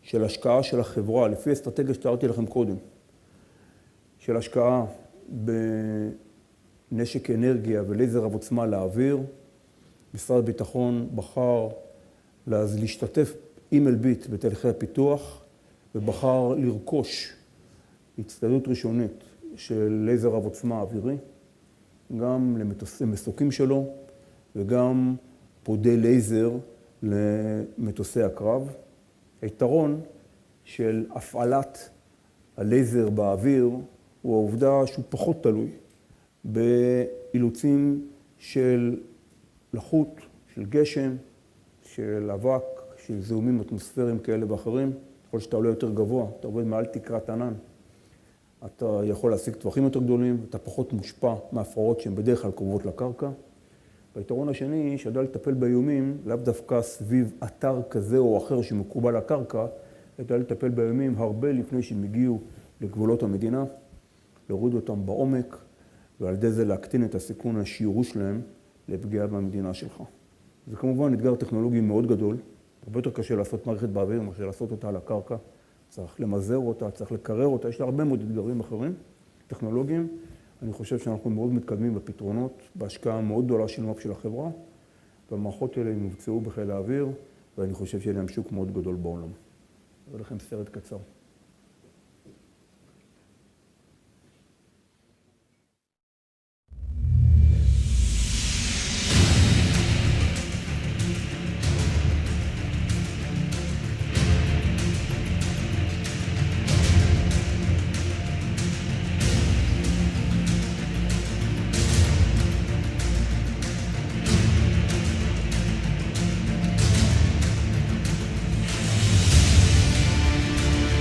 של השקעה של החברה, לפי אסטרטגיה שתיארתי לכם קודם, של השקעה בנשק אנרגיה ולייזר רב עוצמה לאוויר, משרד הביטחון בחר להשתתף עם אלביט בתהליכי הפיתוח, ובחר לרכוש הצטיידות ראשונית של לייזר רב עוצמה אווירי, גם למסוקים שלו וגם פודי לייזר למטוסי הקרב. היתרון של הפעלת הלייזר באוויר הוא העובדה שהוא פחות תלוי באילוצים של לחות, של גשם, של אבק, של זיהומים אטמוספריים כאלה ואחרים. ככל שאתה עולה יותר גבוה, אתה עובד מעל תקרת ענן, אתה יכול להשיג טווחים יותר גדולים, אתה פחות מושפע מהפרעות שהן בדרך כלל קרובות לקרקע. והיתרון השני, שיודע לטפל באיומים, לאו דווקא סביב אתר כזה או אחר שמקובל לקרקע, ידע לטפל באיומים הרבה לפני שהם הגיעו לגבולות המדינה, להוריד אותם בעומק, ועל ידי זה להקטין את הסיכון השיעורי שלהם לפגיעה במדינה שלך. זה כמובן אתגר טכנולוגי מאוד גדול, הרבה יותר קשה לעשות מערכת באוויר מאשר לעשות אותה על הקרקע. צריך למזער אותה, צריך לקרר אותה, יש לה הרבה מאוד אתגרים אחרים, טכנולוגיים. אני חושב שאנחנו מאוד מתקדמים בפתרונות, בהשקעה מאוד גדולה של מו"פ של החברה, והמערכות האלה מבצעו בחיל האוויר, ואני חושב שיהיה להם שוק מאוד גדול בעולם. זה לכם סרט קצר.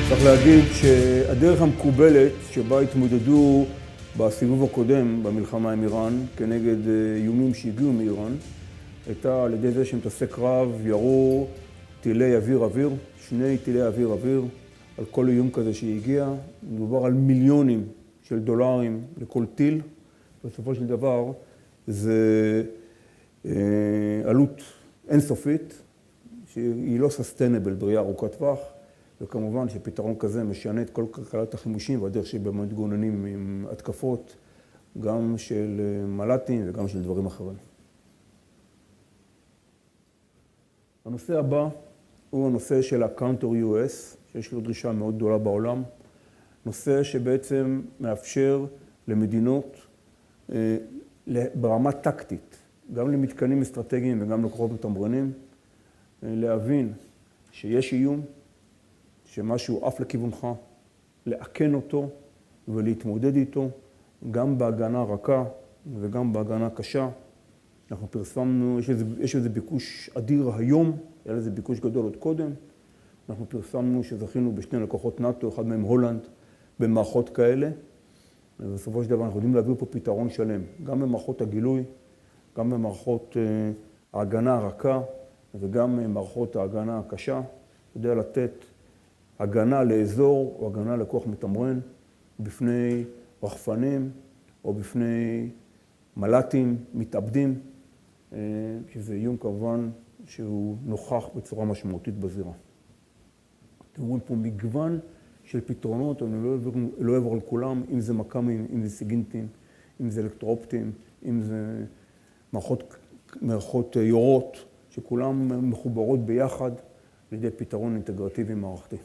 צריך להגיד שהדרך המקובלת שבה התמודדו בסיבוב הקודם במלחמה עם איראן כנגד איומים שהגיעו מאיראן, הייתה על ידי זה שמטוסי קרב ירו טילי אוויר-אוויר, 2 טילי אוויר-אוויר על כל איום כזה שהגיע. מדובר על מיליונים של דולרים לכל טיל. בסופו של דבר זה עלות אינסופית שהיא לא ססטיינבל בראייה ארוכת טווח. וכמובן שפתרון כזה משנה את כל כלכלת החימושים והדרך שבה מתגוננים עם התקפות, גם של מל"טים וגם של דברים אחרים. הנושא הבא הוא הנושא של ה-Counter-UAS, שיש לו דרישה מאוד גדולה בעולם. נושא שבעצם מאפשר למדינות ברמה טקטית, גם למתקנים אסטרטגיים וגם לכוחות מתמרנים, להבין שיש איום, שמשהו עף לכיוונך, לאכן אותו ולהתמודד איתו, גם בהגנה רכה וגם בהגנה קשה. אנחנו פרסמנו, יש איזה ביקוש אדיר היום היה לזה ביקוש גדול עוד קודם. אנחנו פרסמנו שזכינו בשני לקוחות נאט"ו, אחד מהם הולנד, במערכות כאלה. ובסופו של דבר אנחנו יודעים להביא פה פתרון שלם, גם במערכות הגילוי, גם במערכות ההגנה הרכה וגם במערכות ההגנה הקשה. יודע לתת הגנה לאזור או הגנה לכוח מתמרן בפני רחפנים או בפני מל"טים, מתאבדים, שזה איום כמובן שהוא נוכח בצורה משמעותית בזירה. אתם רואים פה מגוון של פתרונות, אני לא אעבור על כולם, אם זה מק"מים, אם זה סיגינטים, אם זה אלקטרופטים, אם זה מערכות יורות, שכולם מחוברות ביחד על ידי פתרון אינטגרטיבי מערכתי.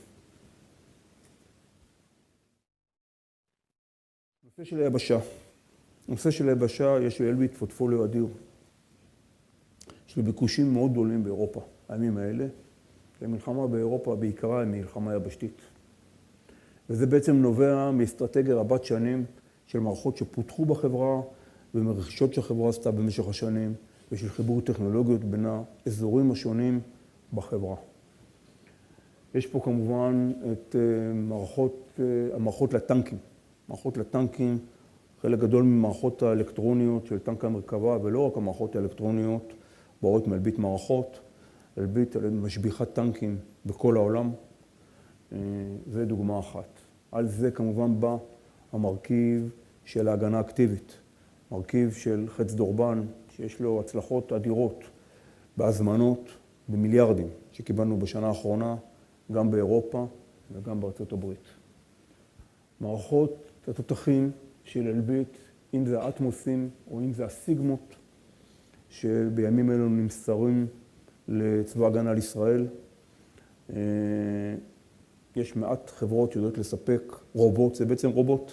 נושא של היבשה. נושא של היבשה, יש לאלביט פורטפוליו אדיר. יש לו ביקושים מאוד גדולים באירופה, הימים האלה. המלחמה באירופה בעיקרה היא מלחמה יבשתית. וזה בעצם נובע מאסטרטגיה רבת שנים של מערכות שפותחו בחברה ומרכישות שהחברה עשתה במשך השנים ושל חיבור טכנולוגיות בין האזורים השונים בחברה. יש פה כמובן את המערכות לטנקים. מערכות לטנקים, חלק גדול ממערכות האלקטרוניות של טנק המרכבה, ולא רק המערכות האלקטרוניות, באות מאלביט מערכות. אלביט משביחת טנקים בכל העולם. זה דוגמה אחת. על זה כמובן בא המרכיב של ההגנה האקטיבית. מרכיב של חץ דורבן, שיש לו הצלחות אדירות בהזמנות במיליארדים שקיבלנו בשנה האחרונה, גם באירופה וגם בארצות הברית. מערכות התותחים של אלביט, אם זה האטמוסים או אם זה הסיגמות, שבימים אלו נמסרים לצבא הגנה לישראל. יש מעט חברות שיודעות לספק רובוט, זה בעצם רובוט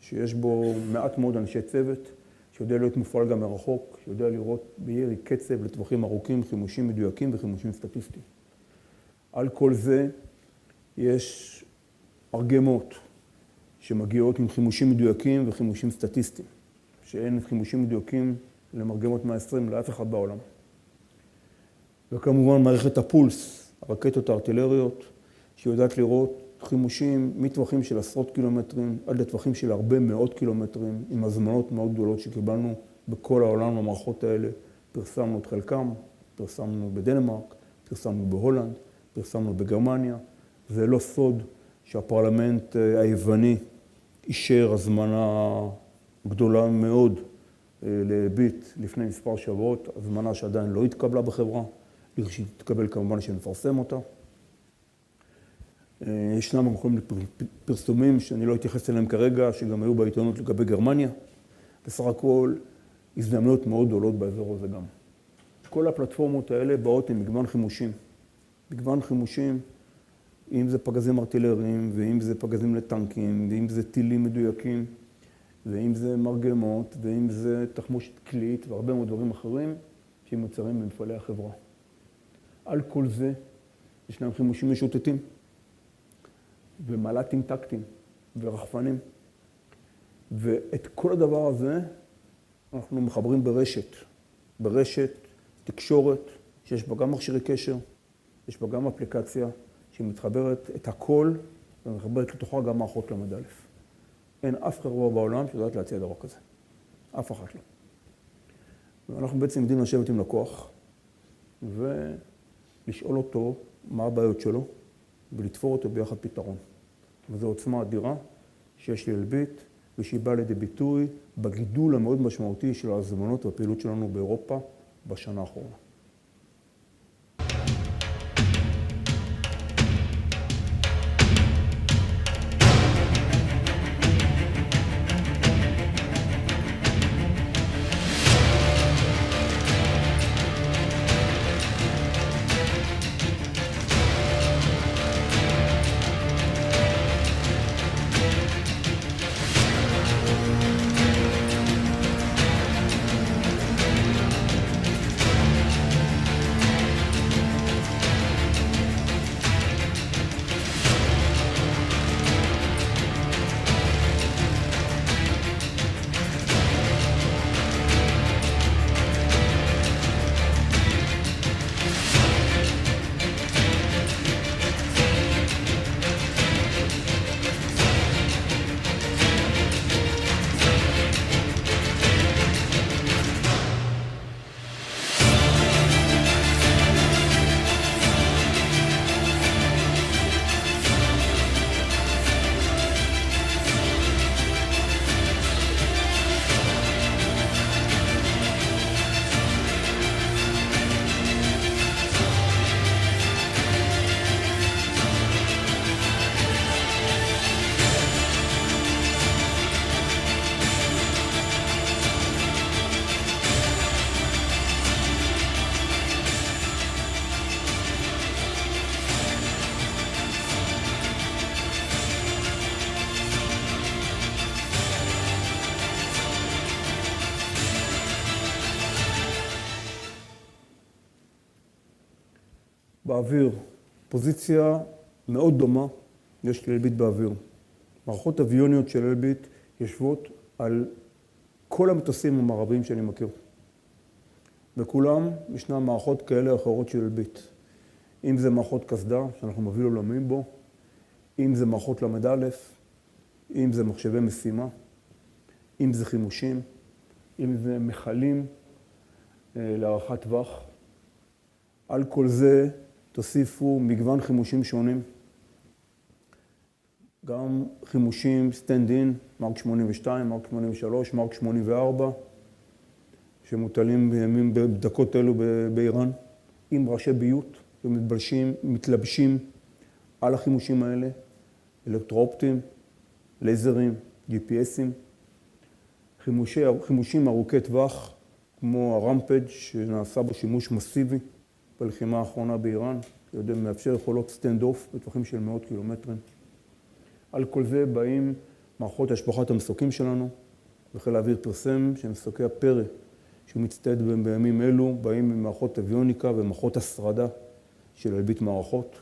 שיש בו מעט מאוד אנשי צוות, שיודע להיות מופעל גם מרחוק, שיודע לראות בירי קצב לטווחים ארוכים, חימושים מדויקים וחימושים סטטיסטיים. על כל זה יש ארגמות שמגיעות עם חימושים מדויקים וחימושים סטטיסטיים, שאין חימושים מדויקים למרגמות 120 לאף אחד בעולם. וכמובן מערכת הפולס, הרקטות הארטילריות, שיודעת לראות חימושים מטווחים של עשרות קילומטרים עד לטווחים של הרבה מאות קילומטרים, עם הזמנות מאוד גדולות שקיבלנו בכל העולם במערכות האלה. פרסמנו את חלקם, פרסמנו בדנמרק, פרסמנו בהולנד, פרסמנו בגרמניה. זה לא סוד שהפרלמנט היווני אישר הזמנה גדולה מאוד לאלביט לפני מספר שבועות, הזמנה שעדיין לא התקבלה בחברה, כשהיא תתקבל כמובן שנפרסם אותה. ישנם כל מיני פרסומים שאני לא אתייחס אליהם כרגע, שגם היו בעיתונות לגבי גרמניה. בסך הכל הזדמנויות מאוד גדולות באזור הזה גם. כל הפלטפורמות האלה באות עם מגוון חימושים. מגוון חימושים, אם זה פגזים ארטילריים, ואם זה פגזים לטנקים, ואם זה טילים מדויקים, ואם זה מרגמות, ואם זה תחמושת כלית, והרבה מאוד דברים אחרים שמוצרים במפעלי החברה. על כל זה ישנם חימושים משוטטים, ומל"טים טקטיים, ורחפנים. ואת כל הדבר הזה אנחנו מחברים ברשת תקשורת, שיש בה גם מכשירי קשר, יש בה גם אפליקציה שמתחברת את הכל, ומחברת לתוכה גם מערכות למד א'. אין אף חברה בעולם שיודעת להציע דבר כזה. אף אחת לא. ואנחנו בעצם יודעים לשבת עם לקוח, ולשאול אותו מה הבעיות שלו, ולתפור אותו ביחד פתרון. וזו עוצמה אדירה שיש לאלביט, ושהיא באה לידי ביטוי בגידול המאוד משמעותי של ההזמנות והפעילות שלנו באירופה בשנה האחרונה. באוויר, פוזיציה מאוד דומה יש לאלביט באוויר. מערכות אוויוניות של אלביט יושבות על כל המטוסים המערביים שאני מכיר. וכולם ישנם מערכות כאלה או אחרות של אלביט. אם זה מערכות קסדה, שאנחנו מוביל עולמים בו, אם זה מערכות ל"א, אם זה מחשבי משימה, אם זה חימושים, אם זה מכלים להערכת טווח. על כל זה תוסיפו מגוון חימושים שונים. גם חימושים סטנד-אין, מרק 82, מרק 83, מרק 84, שמוטלים בימים בדקות אלו באיראן, עם ראשי ביות ומתלבשים על החימושים האלה, אלקטרואופטים, לייזרים, GPSים, חימושים ארוכי טווח, כמו הרמפג' שנעשה בו שימוש מסיבי בלחימה האחרונה באיראן, מאפשר יכולות סטנד-אוף בטווחים של מאות קילומטרים. על כל זה באים מערכות השפחת המסוקים שלנו, וחיל האוויר פרסם שמסוקי הפרא שהוא מצטייד בימים אלו, באים ממערכות אוויוניקה ומערכות השרדה של אלביט מערכות.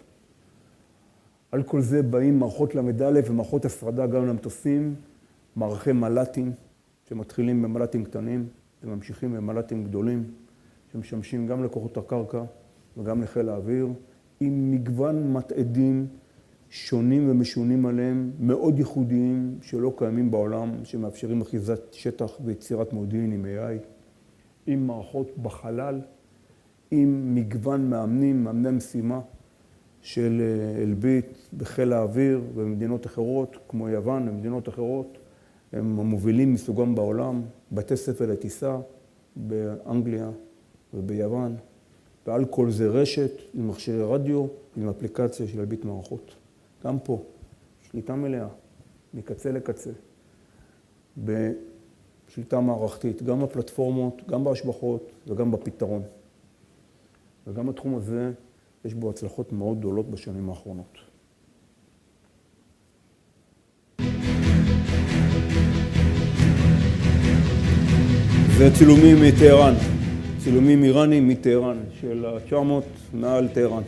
על כל זה באים מערכות ל"א ומערכות השרדה גם למטוסים, מערכי מל"טים שמתחילים במל"טים קטנים וממשיכים במל"טים גדולים, שמשמשים גם לכוחות הקרקע וגם לחיל האוויר, עם מגוון מתעדים שונים ומשונים עליהם, מאוד ייחודיים שלא קיימים בעולם, שמאפשרים אחיזת שטח ויצירת מודיעין עם AI, עם מערכות בחלל, עם מגוון מאמני משימה של אלביט בחיל האוויר ובמדינות אחרות, כמו יוון ומדינות אחרות. הם המובילים מסוגם בעולם, בתי ספר לטיסה באנגליה וביוון. ועל כל זה רשת עם מכשירי רדיו עם אפליקציה של אלביט מערכות. גם פה, שליטה מלאה, מקצה לקצה, בשליטה מערכתית, גם בפלטפורמות, גם בהשבחות וגם בפתרון. וגם בתחום הזה יש בו הצלחות מאוד גדולות בשנים האחרונות. זה צילומים מטהרן, צילומים איראנים מטהרן, של ה-900 מעל טהרן.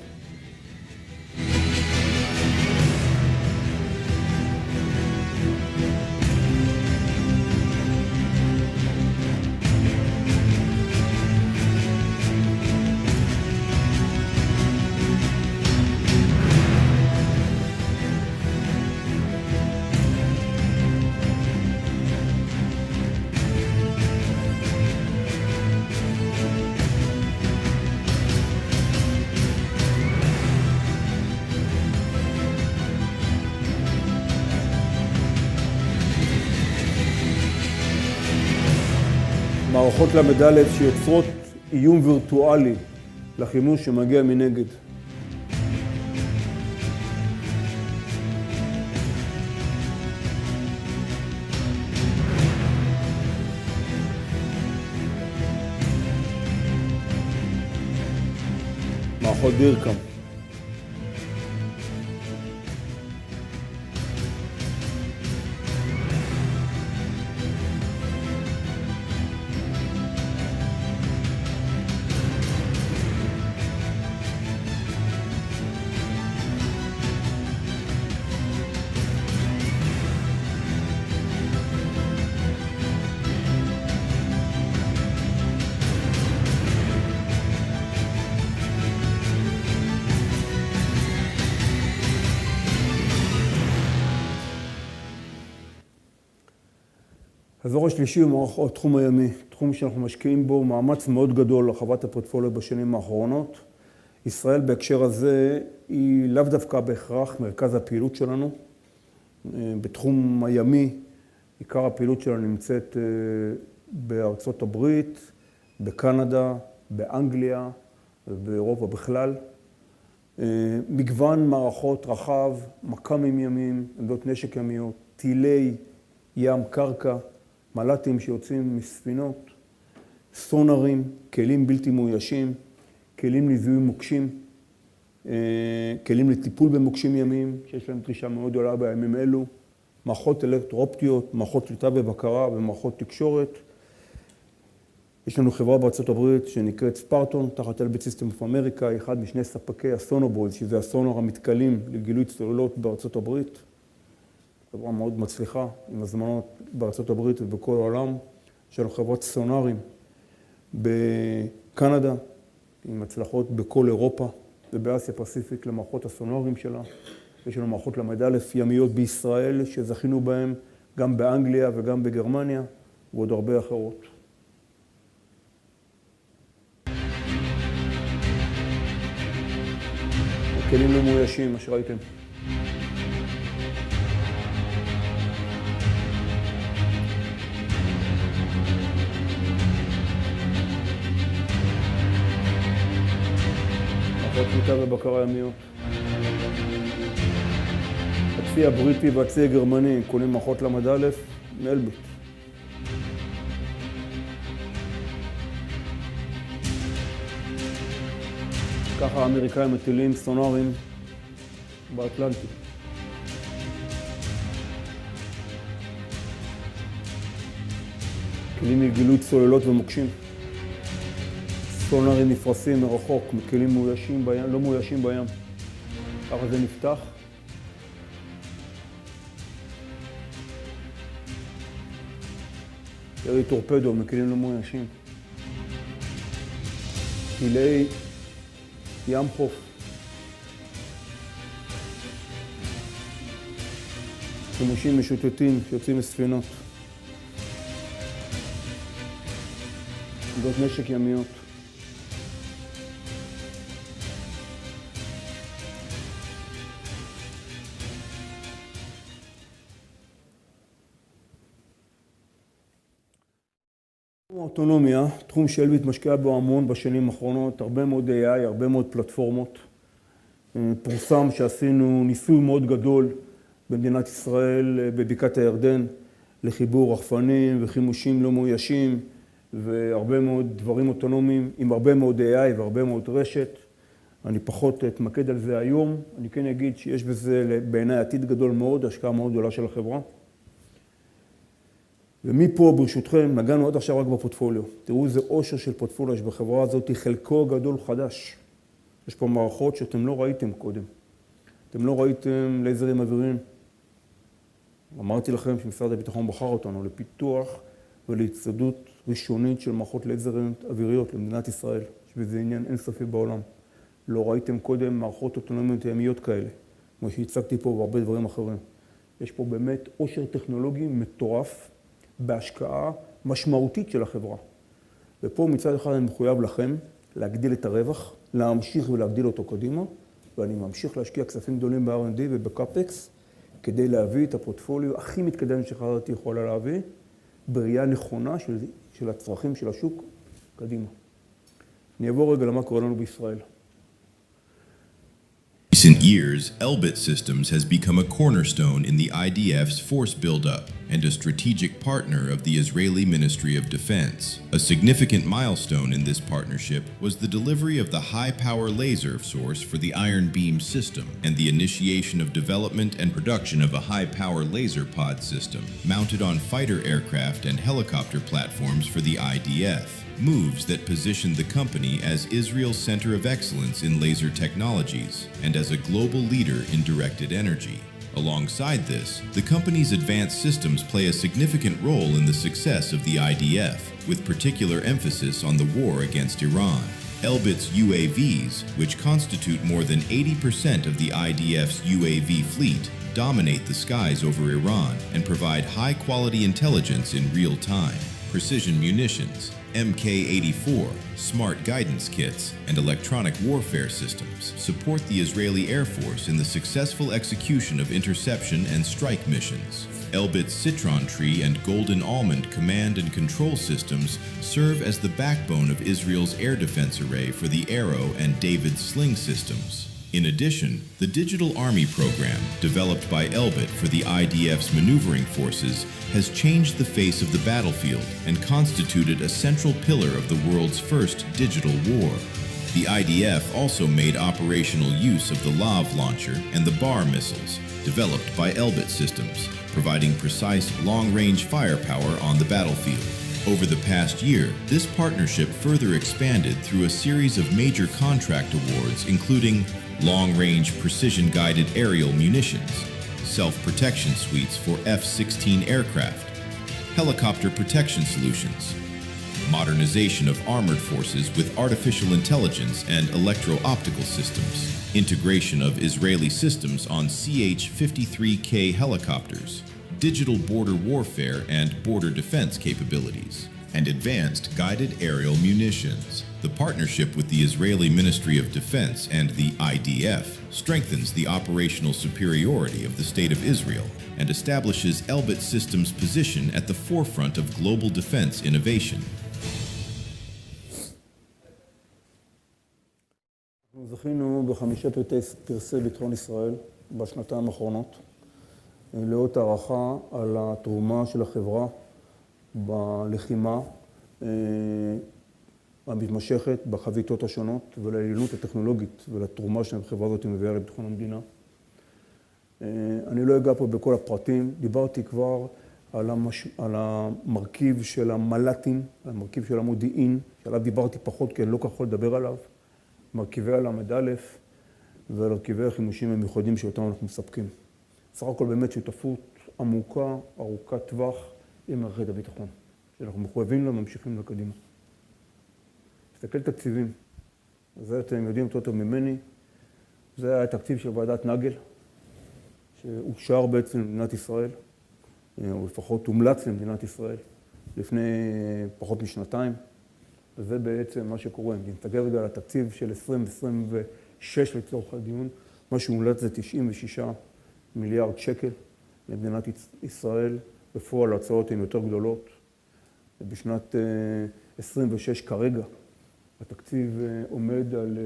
מערכות ל"א שיוצרות איום וירטואלי לחימוש שמגיע מנגד. מערכות דירקם. האזור השלישי הוא התחום הימי, תחום שאנחנו משקיעים בו מאמץ מאוד גדול להרחבת הפורטפוליו בשנים האחרונות. ישראל בהקשר הזה היא לאו דווקא בהכרח מרכז הפעילות שלנו. בתחום הימי, עיקר הפעילות שלנו נמצאת בארצות הברית, בקנדה, באנגליה ובאירופה בכלל. מגוון מערכות רחב, מכ"מים ימיים, עמדות נשק ימיות, טילי ים, קרקע, מל"טים שיוצאים מספינות, סונרים, כלים בלתי מאוישים, כלים לזיהוי מוקשים, כלים לטיפול במוקשים ימיים, שיש להם דרישה מאוד גדולה בימים אלו, מערכות אלקטרואופטיות, מערכות שליטה ובקרה ומערכות תקשורת. יש לנו חברה בארצות הברית שנקראת ספרטון, תחת אלביט סיסטם אוף אמריקה, אחד משני ספקי הסונובויז, שזה הסונור המתכלים לגילוי צוללות בארצות הברית. חברה מאוד מצליחה, עם הזמנות בארצות הברית ובכל העולם. יש לנו חברת סונארים בקנדה, עם הצלחות בכל אירופה ובאסיה פסיפיק למערכות הסונארים שלה. יש לנו מערכות למד א' ימיות בישראל, שזכינו בהן גם באנגליה וגם בגרמניה, ועוד הרבה אחרות. כלים לא מאוישים, מה שראיתם. מערכות קליטה ובקרה ימיות. הצי הבריטי והצי הגרמני קונים מערכות למד א' מאלביט. ככה האמריקאים מטילים סונארים באטלנטי. כלים לגילוי צוללות ומוקשים. סונארים נפרסים מרחוק, מכלים מאוישים בים, לא מאוישים בים. ככה זה נפתח. ירי טורפדו, מכלים לא מאוישים. טילי ים חוף. שימושים משוטטים שיוצאים מספינות. עמדות נשק ימיות. האוטונומיה, תחום שאלביט משקיעה בו המון בשנים האחרונות, הרבה מאוד AI, הרבה מאוד פלטפורמות. פורסם שעשינו ניסוי מאוד גדול במדינת ישראל, בבקעת הירדן, לחיבור רחפנים וחימושים לא מאוישים, והרבה מאוד דברים אוטונומיים עם הרבה מאוד AI והרבה מאוד רשת. אני פחות אתמקד על זה היום, אני כן אגיד שיש בזה בעיניי עתיד גדול מאוד, השקעה מאוד גדולה של החברה. ומפה, ברשותכם, נגענו עד עכשיו רק בפורטפוליו. תראו איזה עושר של פורטפוליו יש בחברה הזאת, חלקו גדול חדש. יש פה מערכות שאתם לא ראיתם קודם. אתם לא ראיתם לייזרים אוויריים. אמרתי לכם שמשרד הביטחון בחר אותנו לפיתוח ולהצטיידות ראשונית של מערכות לייזרים אוויריות למדינת ישראל, שזה עניין אינסופי בעולם. לא ראיתם קודם מערכות אוטונומיות ימיות כאלה, כמו שהצגתי פה והרבה דברים אחרים. יש פה באמת עושר טכנולוגי מטורף, בהשקעה משמעותית של החברה. ופה מצד אחד אני מחויב לכם להגדיל את הרווח, להמשיך ולהגדיל אותו קדימה, ואני ממשיך להשקיע כספים גדולים ב-R&D ובקאפקס, כדי להביא את הפורטפוליו הכי מתקדם שחברתי יכולה להביא, בראייה נכונה של הצרכים של השוק קדימה. אני אעבור רגע למה קורה לנו בישראל. In recent years, Elbit Systems has become a cornerstone in the IDF's force buildup and a strategic partner of the Israeli Ministry of Defense. A significant milestone in this partnership was the delivery of the high-power laser source for the Iron Beam system and the initiation of development and production of a high-power laser pod system mounted on fighter aircraft and helicopter platforms for the IDF. Moves that position the company as Israel's center of excellence in laser technologies and as a global leader in directed energy. Alongside this, the company's advanced systems play a significant role in the success of the IDF, with particular emphasis on the war against Iran. Elbit's UAVs, which constitute more than 80% of the IDF's UAV fleet, dominate the skies over Iran and provide high-quality intelligence in real time. Precision munitions, MK-84, smart guidance kits, and electronic warfare systems support the Israeli Air Force in the successful execution of interception and strike missions. Elbit's Citron Tree and Golden Almond command and control systems serve as the backbone of Israel's air defense array for the Arrow and David Sling systems. In addition, the Digital Army program, developed by Elbit for the IDF's maneuvering forces, has changed the face of the battlefield and constituted a central pillar of the world's first digital war. The IDF also made operational use of the Lav launcher and the Bar missiles, developed by Elbit Systems, providing precise long-range firepower on the battlefield. Over the past year, this partnership further expanded through a series of major contract awards, including long-range precision-guided aerial munitions, self-protection suites for F-16 aircraft, helicopter protection solutions, modernization of armored forces with artificial intelligence and electro-optical systems, integration of Israeli systems on CH-53K helicopters, digital border warfare and border defense capabilities, and advanced guided aerial munitions. The partnership with the Israeli Ministry of Defense and the IDF strengthens the operational superiority of the State of Israel and establishes Elbit Systems' position at the forefront of global defense innovation. זכינו בחמישה פרסי ביטחון ישראל בשנתיים האחרונות, לאות הערכה על התרומה של החברה בלחימה המתמשכת בחזיתות השונות וליעילות הטכנולוגית ולתרומה שהחברה הזאת מביאה לביטחון המדינה. אני לא אגע פה בכל הפרטים, דיברתי כבר על המרכיב של המל"טים, המרכיב של המודיעין, שעליו דיברתי פחות כי אני לא כל כך יכול לדבר עליו, מרכיבי הל"א ומרכיבי החימושים המיוחדים שאותם אנחנו מספקים. סך הכל באמת שותפות עמוקה, ארוכת טווח עם מערכת הביטחון, שאנחנו מחויבים לה, ממשיכים לקדימה. תסתכל תקציבים, זה אתם יודעים יותר טוב ממני, זה היה התקציב של ועדת נגל, שאושר בעצם למדינת ישראל, או לפחות הומלץ למדינת ישראל, לפני פחות משנתיים, וזה בעצם מה שקורה. אם נסתכל רגע על התקציב של 2026 לצורך הדיון, מה שהומלץ זה 96 מיליארד שקל למדינת ישראל, בפועל ההצעות הן יותר גדולות. בשנת 26 כרגע התקציב עומד על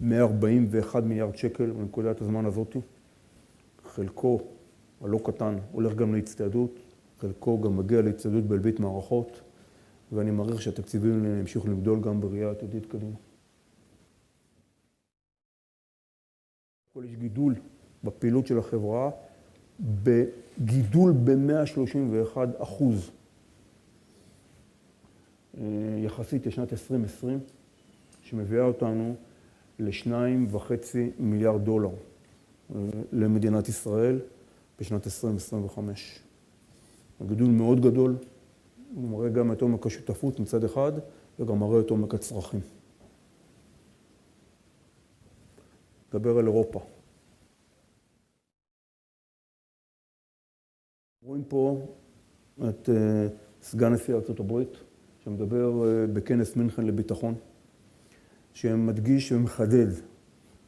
141 מיליארד שקל בנקודת הזמן הזאת. חלקו הלא קטן הולך גם להצטיידות, חלקו גם מגיע להצטיידות באלביט מערכות, ואני מעריך שהתקציבים ימשיכו לגדול גם בראייה עתידית קדימה. יש גידול בפעילות של החברה, בגידול ב-131%. יחסית לשנת 2020, שמביאה אותנו ל$2.5 מיליארד למדינת ישראל בשנת 2025. הגידול מאוד גדול, הוא מראה גם את עומק השותפות מצד אחד, וגם מראה את עומק הצרכים. נדבר על אירופה. רואים פה את סגן נשיא ארצות הברית, שמדבר בכנס מינכן לביטחון, שמדגיש ומחדד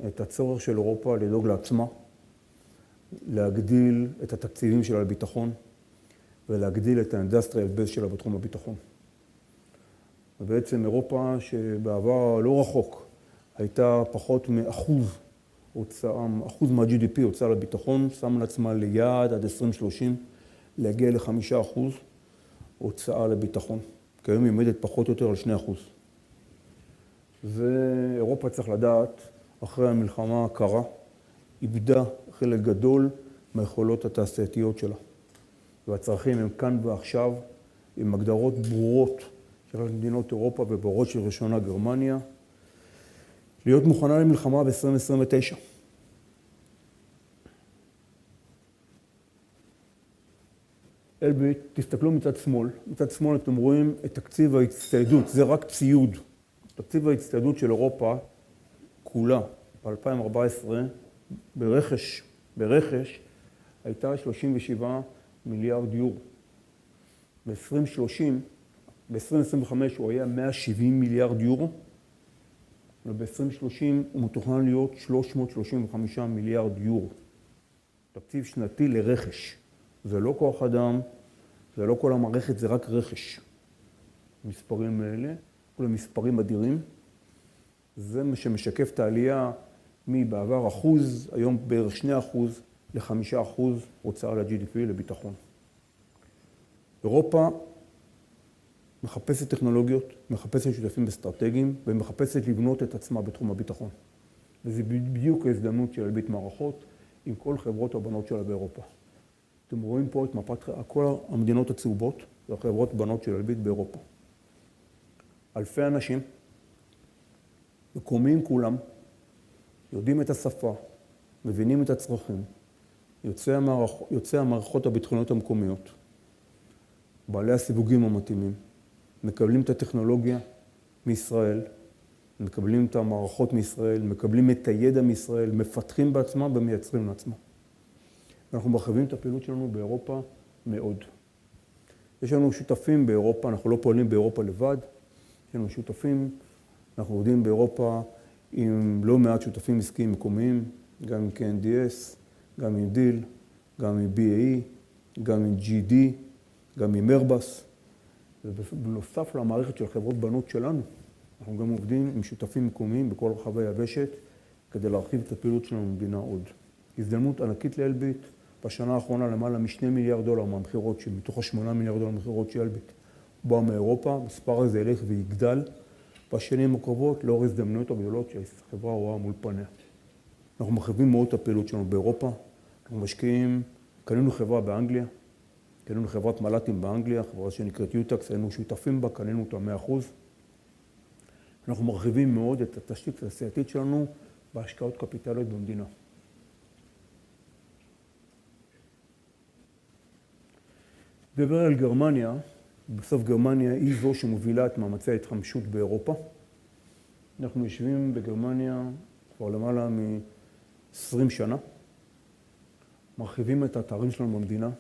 את הצורך של אירופה לדאוג לעצמה, להגדיל את התקציבים שלה לביטחון, ולהגדיל את האינדסטריאל בייס שלה בתחום הביטחון. ובעצם אירופה שבעבר לא רחוק, הייתה פחות אחוז מה-GDP הוצאה לביטחון, שמה לעצמה ליעד עד 2030, להגיע ל5% הוצאה לביטחון. כי היום היא עומדת פחות או יותר על 2%. ואירופה צריך לדעת, אחרי המלחמה הקרה, איבדה חלק גדול מהיכולות התעשייתיות שלה. והצרכים הם כאן ועכשיו, עם הגדרות ברורות של מדינות אירופה ובראש של ראשונה גרמניה, להיות מוכנה למלחמה ב-2029. אלביט, תסתכלו מצד שמאל. מצד שמאל אתם רואים את תקציב ההצטיידות, זה רק ציוד. תקציב ההצטיידות של אירופה כולה ב-2014 ברכש הייתה 37 מיליארד יורו. ב-2025 הוא היה 170 מיליארד יורו, וב-2030 הוא מתוכנן להיות 335 מיליארד יורו. תקציב שנתי לרכש. זה לא כוח אדם, זה לא כל המערכת, זה רק רכש. המספרים האלה, כל המספרים אדירים. זה מה שמשקף את העלייה מבעבר 1%, היום בערך 2% ל5% הוצאה ל-GDP לביטחון. אירופה מחפשת טכנולוגיות, מחפשת שותפים אסטרטגיים, ומחפשת לבנות את עצמה בתחום הביטחון. וזה בדיוק ההזדמנות של אלביט מערכות עם כל חברות הבנות שלה באירופה. אתם רואים פה את מפת כל המדינות הצהובות, זה חברות בנות של אלביט באירופה. אלפי אנשים, מקומיים כולם, יודעים את השפה, מבינים את הצרכים, יוצאי המערכות הביטחוניות המקומיות, בעלי הסיווגים המתאימים, מקבלים את הטכנולוגיה מישראל, מקבלים את המערכות מישראל, מקבלים את הידע מישראל, מפתחים בעצמם ומייצרים לעצמם. אנחנו מרחיבים את הפעילות שלנו באירופה מאוד. יש לנו שותפים באירופה, אנחנו לא פועלים באירופה לבד, יש לנו שותפים, אנחנו עובדים באירופה עם לא מעט שותפים עסקיים מקומיים, גם עם KNDS, גם עם דיל, גם עם BAE, גם עם GD, גם עם Airbus. ובנוסף למערכת של חברות בנות שלנו, אנחנו גם עובדים עם שותפים מקומיים בכל רחבי היבשת, כדי להרחיב את הפעילות שלנו במדינה עוד. הזדמנות ענקית לאלביט, בשנה האחרונה למעלה מ$2 מיליארד מהמחירות, שמתוך ה$8 מיליארד המחירות של אלביט באו מאירופה, מספר הזה ילך ויגדל בשנים הקרובות, לאור הזדמנויות הגדולות שהחברה רואה מול פניה. אנחנו מרחיבים מאוד את הפעילות שלנו באירופה, אנחנו משקיעים, קנינו חברה באנגליה, קנינו חברת מל"טים באנגליה, חברה שנקראת יוטקס, היינו שותפים בה, קנינו אותה 100%. אנחנו מרחיבים מאוד את התשתית התעשייתית שלנו בהשקעות קפיטליות במדינה. דבר על גרמניה, בסוף גרמניה היא זו שמובילה את מאמצי ההתחמשות באירופה. אנחנו יושבים בגרמניה כבר למעלה מ-20 שנה, מרחיבים את האתרים שלנו במדינה.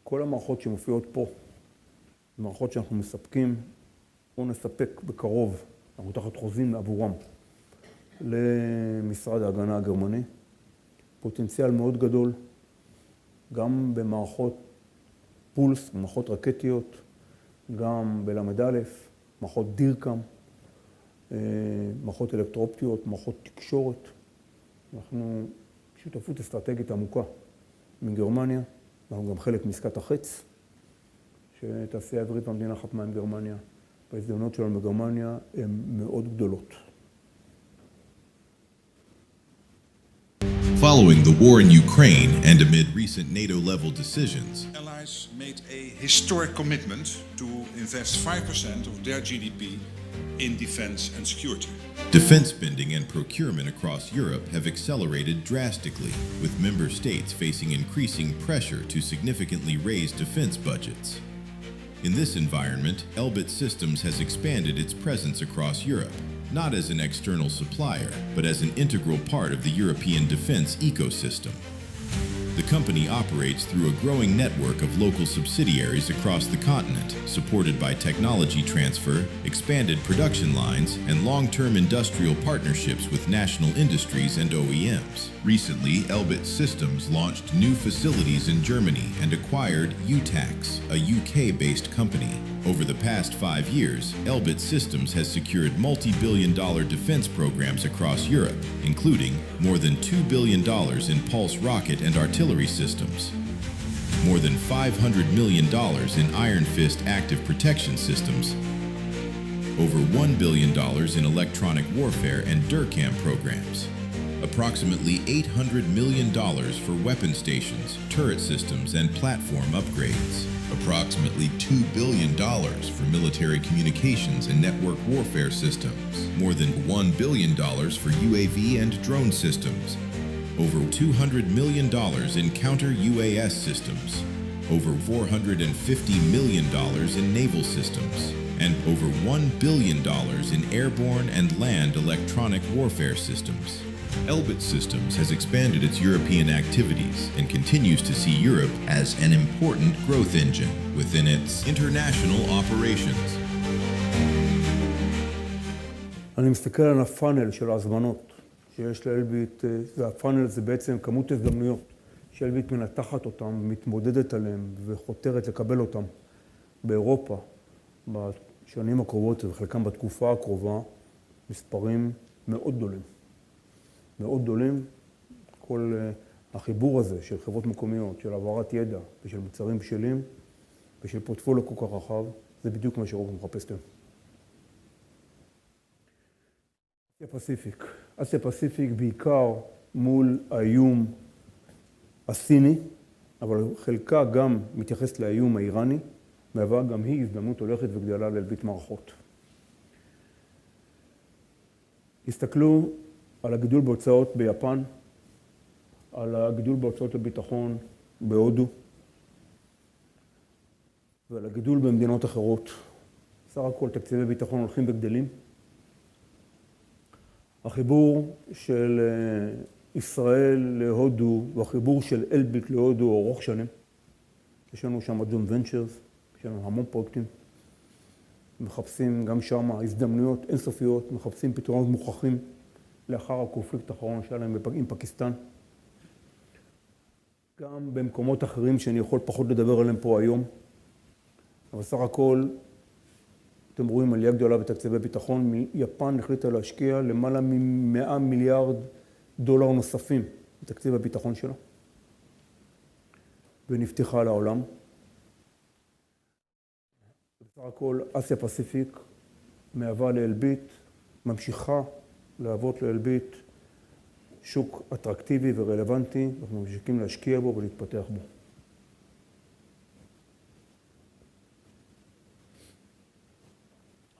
כל המערכות שמופיעות פה, מערכות שאנחנו מספקים או נספק בקרוב, אנחנו תחת חוזים עבורם, למשרד ההגנה הגרמני. פוטנציאל מאוד גדול, גם במערכות פולס, מערכות רקטיות, גם בלמד א', מערכות דירקם, מערכות אלקטרופטיות, מערכות תקשורת. אנחנו שותפות אסטרטגית עמוקה מגרמניה, אנחנו גם חלק מעסקת החץ, שתעשייה האווירית במדינה חתמה עם גרמניה. וההזדמנות שלנו בגרמניה הן מאוד גדולות. Following the war in Ukraine and amid recent NATO-level decisions, Allies made a historic commitment to invest 5% of their GDP in defense and security. defense spending and procurement across Europe have accelerated drastically, with member states facing increasing pressure to significantly raise defense budgets. In this environment, Elbit Systems has expanded its presence across Europe, not as an external supplier, but as an integral part of the European defense ecosystem. The company operates through a growing network of local subsidiaries across the continent, supported by technology transfer, expanded production lines, and long-term industrial partnerships with national industries and OEMs. Recently, Elbit Systems launched new facilities in Germany and acquired UTAX, a UK-based company. Over the past 5 years, Elbit Systems has secured multi-billion-dollar defense programs across Europe, including more than $2 billion in pulse rocket and artillery systems, more than $500 million in Iron Fist active protection systems, over $1 billion in electronic warfare and DIRCM programs, approximately $800 million for weapon stations, turret systems, and platform upgrades, approximately $2 billion for military communications and network warfare systems, more than $1 billion for UAV and drone systems, over $200 million in counter-UAS systems, over $450 million in naval systems, and over $1 billion in airborne and land electronic warfare systems. Elbit Systems has expanded its European activities and continues to see Europe as an important growth engine within its international operations. אני מסתכל על הפאנל של ההזמנות שיש לאלביט, והפאנל זה בעצם כמות הזדמנויות שאלביט מנתחת אותם, מתמודדת עליהם וחותרת לקבל אותם באירופה בשנים הקרובות וחלקם בתקופה הקרובה, מספרים מאוד גדולים. מאוד גדולים, כל החיבור הזה של חברות מקומיות, של העברת ידע ושל מוצרים בשלים ושל פורטפוליו כל כך רחב, זה בדיוק מה שרוב מחפש להם. אסיה פסיפיק בעיקר מול האיום הסיני, אבל חלקה גם מתייחס לאיום האיראני, מהווה גם היא הזדמנות הולכת וגדלה לאלביט מערכות. הסתכלו על הגידול בהוצאות ביפן, על הגידול בהוצאות לביטחון בהודו, ועל הגידול במדינות אחרות. סך הכל תקציבי ביטחון הולכים וגדלים. החיבור של ישראל להודו והחיבור של אלביט להודו הוא ארוך שנים. יש לנו שם ג'ון ונצ'רס, יש לנו המון פרויקטים. מחפשים גם שם הזדמנויות אינסופיות, מחפשים פתרונות מוכחים לאחר הקונפליקט האחרון שהיה להם עם פקיסטן. גם במקומות אחרים שאני יכול פחות לדבר עליהם פה היום. אבל סך הכל, אתם רואים עלייה גדולה בתקציבי ביטחון. יפן החליטה להשקיע למעלה מ$100 מיליארד נוספים בתקציב הביטחון שלה. ונפתחה לעולם. בסך הכל, אסיה פסיפיק מהווה לאלביט, ממשיכה להוות לאלביט שוק אטרקטיבי ורלוונטי, ואנחנו ממשיכים להשקיע בו ולהתפתח בו.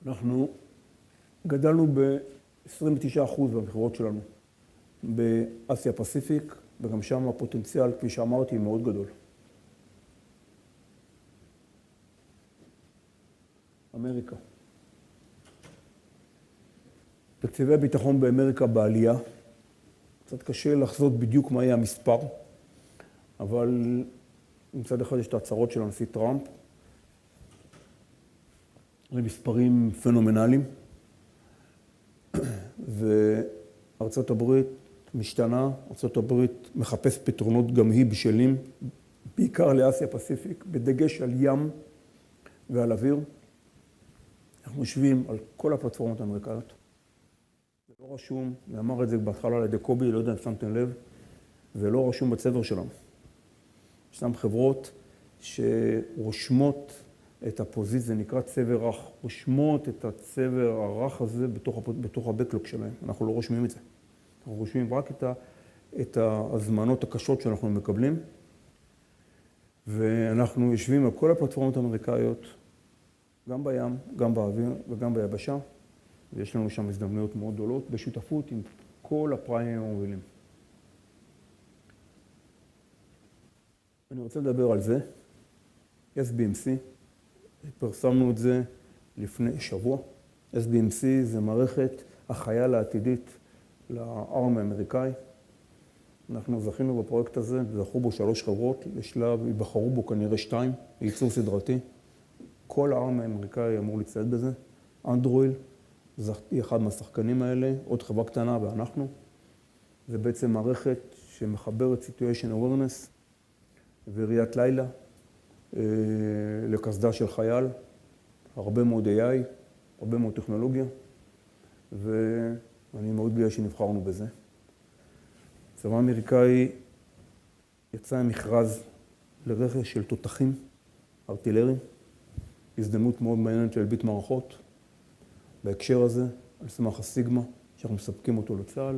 אנחנו גדלנו ב-29% במכירות שלנו באסיה פסיפיק, וגם שם הפוטנציאל, כפי שאמרתי, מאוד גדול. אמריקה. תקציבי הביטחון באמריקה בעלייה. קצת קשה לחזות בדיוק מה יהיה המספר, אבל מצד אחד יש את ההצהרות של הנשיא טראמפ. זה מספרים פנומנליים, וארצות הברית משתנה, ארצות הברית מחפש פתרונות גם היא בשלים, בעיקר לאסיה פסיפיק, בדגש על ים ועל אוויר. אנחנו יושבים על כל הפלטפורמות האמריקאיות. זה לא רשום, נאמר את זה בהתחלה על ידי קובי, לא יודע אם שמתם לב, זה לא רשום בצבר שלנו. ישנם חברות שרושמות את הפוזיציה, זה נקרא צבר רך, רושמות את הצבר הרך הזה בתוך הבקלוג שלהם. אנחנו לא רושמים את זה. אנחנו רושמים רק את ההזמנות הקשות שאנחנו מקבלים, ואנחנו יושבים על כל הפלטפורמות האמריקאיות, גם בים, גם באוויר וגם ביבשה, ויש לנו שם הזדמנויות מאוד גדולות בשותפות עם כל הפריימים המובילים. אני רוצה לדבר על זה. SBMC, פרסמנו את זה לפני שבוע. SBMC זה מערכת החייל העתידית לארמי האמריקאי. אנחנו זכינו בפרויקט הזה, זכו בו 3 חברות, לשלב, ייבחרו בו כנראה 2, ייצור סדרתי. כל הארמי האמריקאי אמור להצטייד בזה. אנדרואיל, היא אחד מהשחקנים האלה, עוד חברה קטנה ואנחנו. זה בעצם מערכת שמחברת Situation Awareness וראיית לילה לקסדה של חייל, הרבה מאוד AI, הרבה מאוד טכנולוגיה, ואני מאוד גאה שנבחרנו בזה. הצבא האמריקאי יצא עם מכרז לרכש של תותחים ארטילריים, הזדמנות מאוד מעניינת של אלביט מערכות. בהקשר הזה, על סמך הסיגמה, שאנחנו מספקים אותו לצה"ל.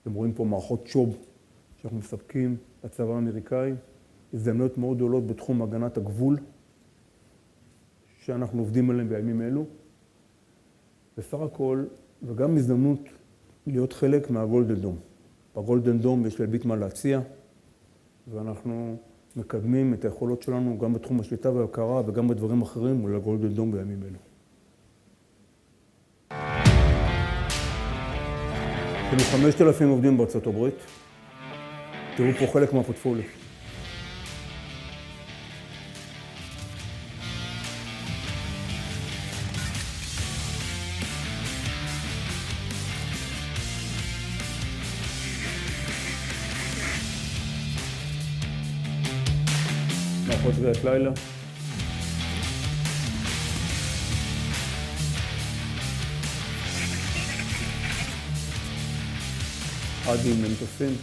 אתם רואים פה מערכות שוב שאנחנו מספקים לצבא האמריקאי. הזדמנויות מאוד גדולות בתחום הגנת הגבול, שאנחנו עובדים עליהם בימים אלו. בסך הכל, וגם הזדמנות להיות חלק מהגולדן דום. בגולדן דום יש לאלביט מה להציע, ואנחנו מקדמים את היכולות שלנו גם בתחום השליטה וההכרה וגם בדברים אחרים מול הגולדן דום בימים אלו. יש לנו 5,000 עובדים בארצות הברית. תראו פה חלק מהפורטפוליו. מערכות ראיית לילה. עד עם מטוסים.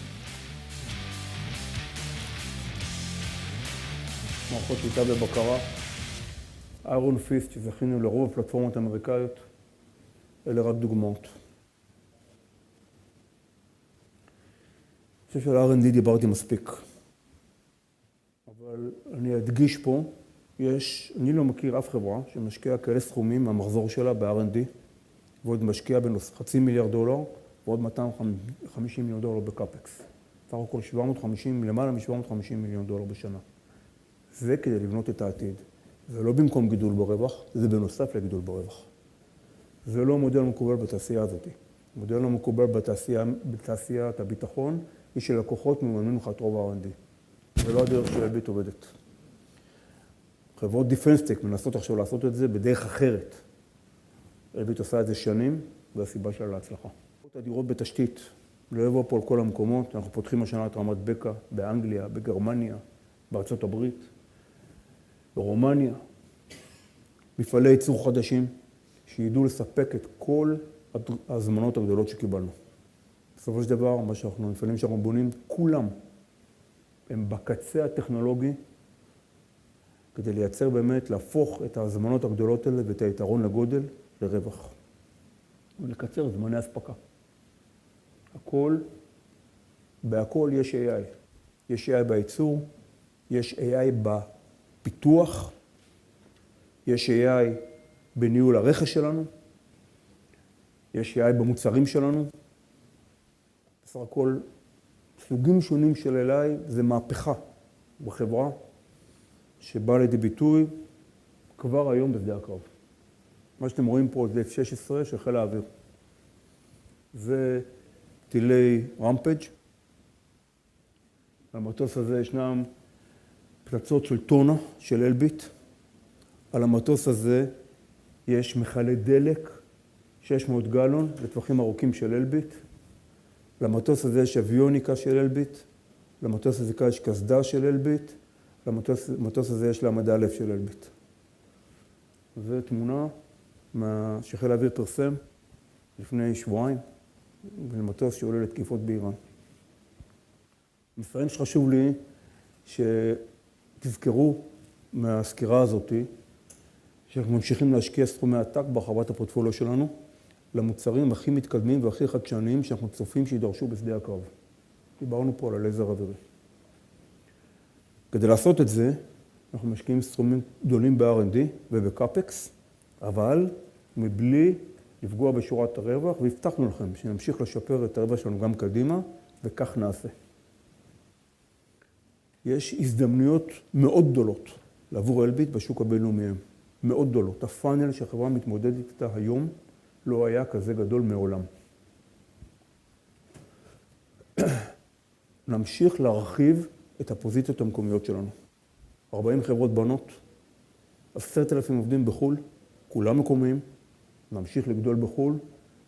מערכות שליטה ובקרה. איירון פיסט שזכינו לרוב הפלטפורמות האמריקאיות. אלה רק דוגמאות. אני חושב שעל R&D דיברתי מספיק. אבל אני אדגיש פה אני לא מכיר אף חברה שמשקיעה כאלה סכומים מהמחזור שלה ב-R&D, ועוד משקיעה בנוסף $500 מיליון ועוד $250 מיליון בקאפקס. סך הכל למעלה מ-750 מיליון דולר בשנה. זה כדי לבנות את העתיד. זה לא במקום גידול ברווח, זה בנוסף לגידול ברווח. זה לא מודל מקובל בתעשייה הזאת. מודל לא מקובל בתעשיית הביטחון, היא שלקוחות מממנים לך את רוב ה-R&D. זה לא הדרך של אלביט עובדת. חברות דיפנסטק מנסות עכשיו לעשות את זה בדרך אחרת. אלביט עושה את זה שנים, והסיבה שלה להצלחה. הדירות בתשתית, לא יבוא פה על כל המקומות, אנחנו פותחים השנה את רמת בקע, באנגליה, בגרמניה, בארצות הברית, ברומניה, מפעלי ייצור חדשים, שידעו לספק את כל ההזמנות הגדולות שקיבלנו. בסופו של דבר, המפעלים שאנחנו בונים, כולם הם בקצה הטכנולוגי, כדי לייצר באמת, להפוך את ההזמנות הגדולות האלה ואת היתרון לגודל לרווח. ולקצר זמני הספקה. בהכל יש AI. יש AI בייצור, יש AI בפיתוח, יש AI בניהול הרכש שלנו, יש AI במוצרים שלנו. בסך הכל, סוגים שונים של AI זה מהפכה בחברה, שבאה לידי ביטוי כבר היום בשדה הקרב. מה שאתם רואים פה זה F-16 של חיל האוויר. זה טילי רמפג'. במטוס הזה ישנם פצצות של טונה של אלביט. על המטוס הזה יש מכלי דלק, 600 גלון, לטווחים ארוכים של אלביט. למטוס הזה יש אביוניקה של אלביט. למטוס הזה יש קסדה של אלביט. למטוס הזה יש להעמדה א' של אלביט. זו תמונה שחיל האוויר פרסם לפני שבועיים, במטוס שעולה לתקיפות באיראן. מספרים שחשוב לי שתזכרו מהסקירה הזאת, שאנחנו ממשיכים להשקיע סכומי עתק בהרחבת הפורטפוליו שלנו, למוצרים הכי מתקדמים והכי חדשניים שאנחנו צופים שידרשו בשדה הקרב. דיברנו פה על הלייזר אווירי. כדי לעשות את זה, אנחנו משקיעים סכומים גדולים ב-R&D ובקאפקס, אבל מבלי לפגוע בשורת הרווח, והבטחנו לכם שנמשיך לשפר את הרווח שלנו גם קדימה, וכך נעשה. יש הזדמנויות מאוד גדולות לעבור אלביט בשוק הבינלאומי. מאוד גדולות. הפאנל שהחברה מתמודדת איתה היום לא היה כזה גדול מעולם. נמשיך להרחיב את הפוזיציות המקומיות שלנו. 40 חברות בנות, 10,000 עובדים בחו"ל, כולם מקומיים, נמשיך לגדול בחו"ל,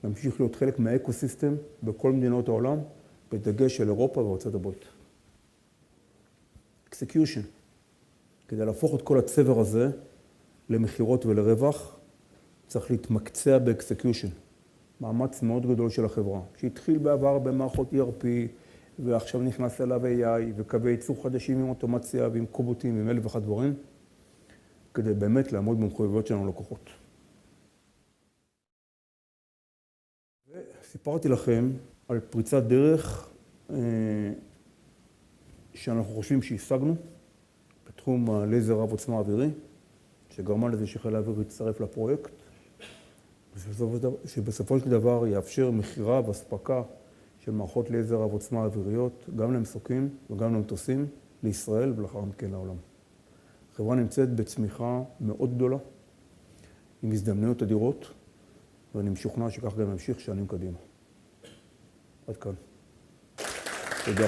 נמשיך להיות חלק מהאקוסיסטם בכל מדינות העולם, בדגש של אירופה וארצות הברית. Execution. כדי להפוך את כל הצבר הזה למחירות ולרווח, צריך להתמקצע ב-Execution. מאמץ מאוד גדול של החברה, שהתחיל בעבר במערכות ERP, ועכשיו נכנס אליו AI, וקווי ייצור חדשים עם אוטומציה ועם קובוטים ועם 1,001 דברים, כדי באמת לעמוד במחויבויות שלנו לקוחות. סיפרתי לכם על פריצת דרך שאנחנו חושבים שהשגנו בתחום הלייזר רב עוצמה אווירי, שגרמה לזה שחיל האוויר יצטרף לפרויקט, שבסופו של דבר יאפשר מחירה והספקה של מערכות לייזר רב עוצמה אוויריות, גם למסוקים וגם למטוסים, לישראל ולאחר מכן לעולם. החברה נמצאת בצמיחה מאוד גדולה, עם הזדמנויות אדירות, ואני משוכנע שכך גם ימשיך שנים קדימה. עד כאן. תודה.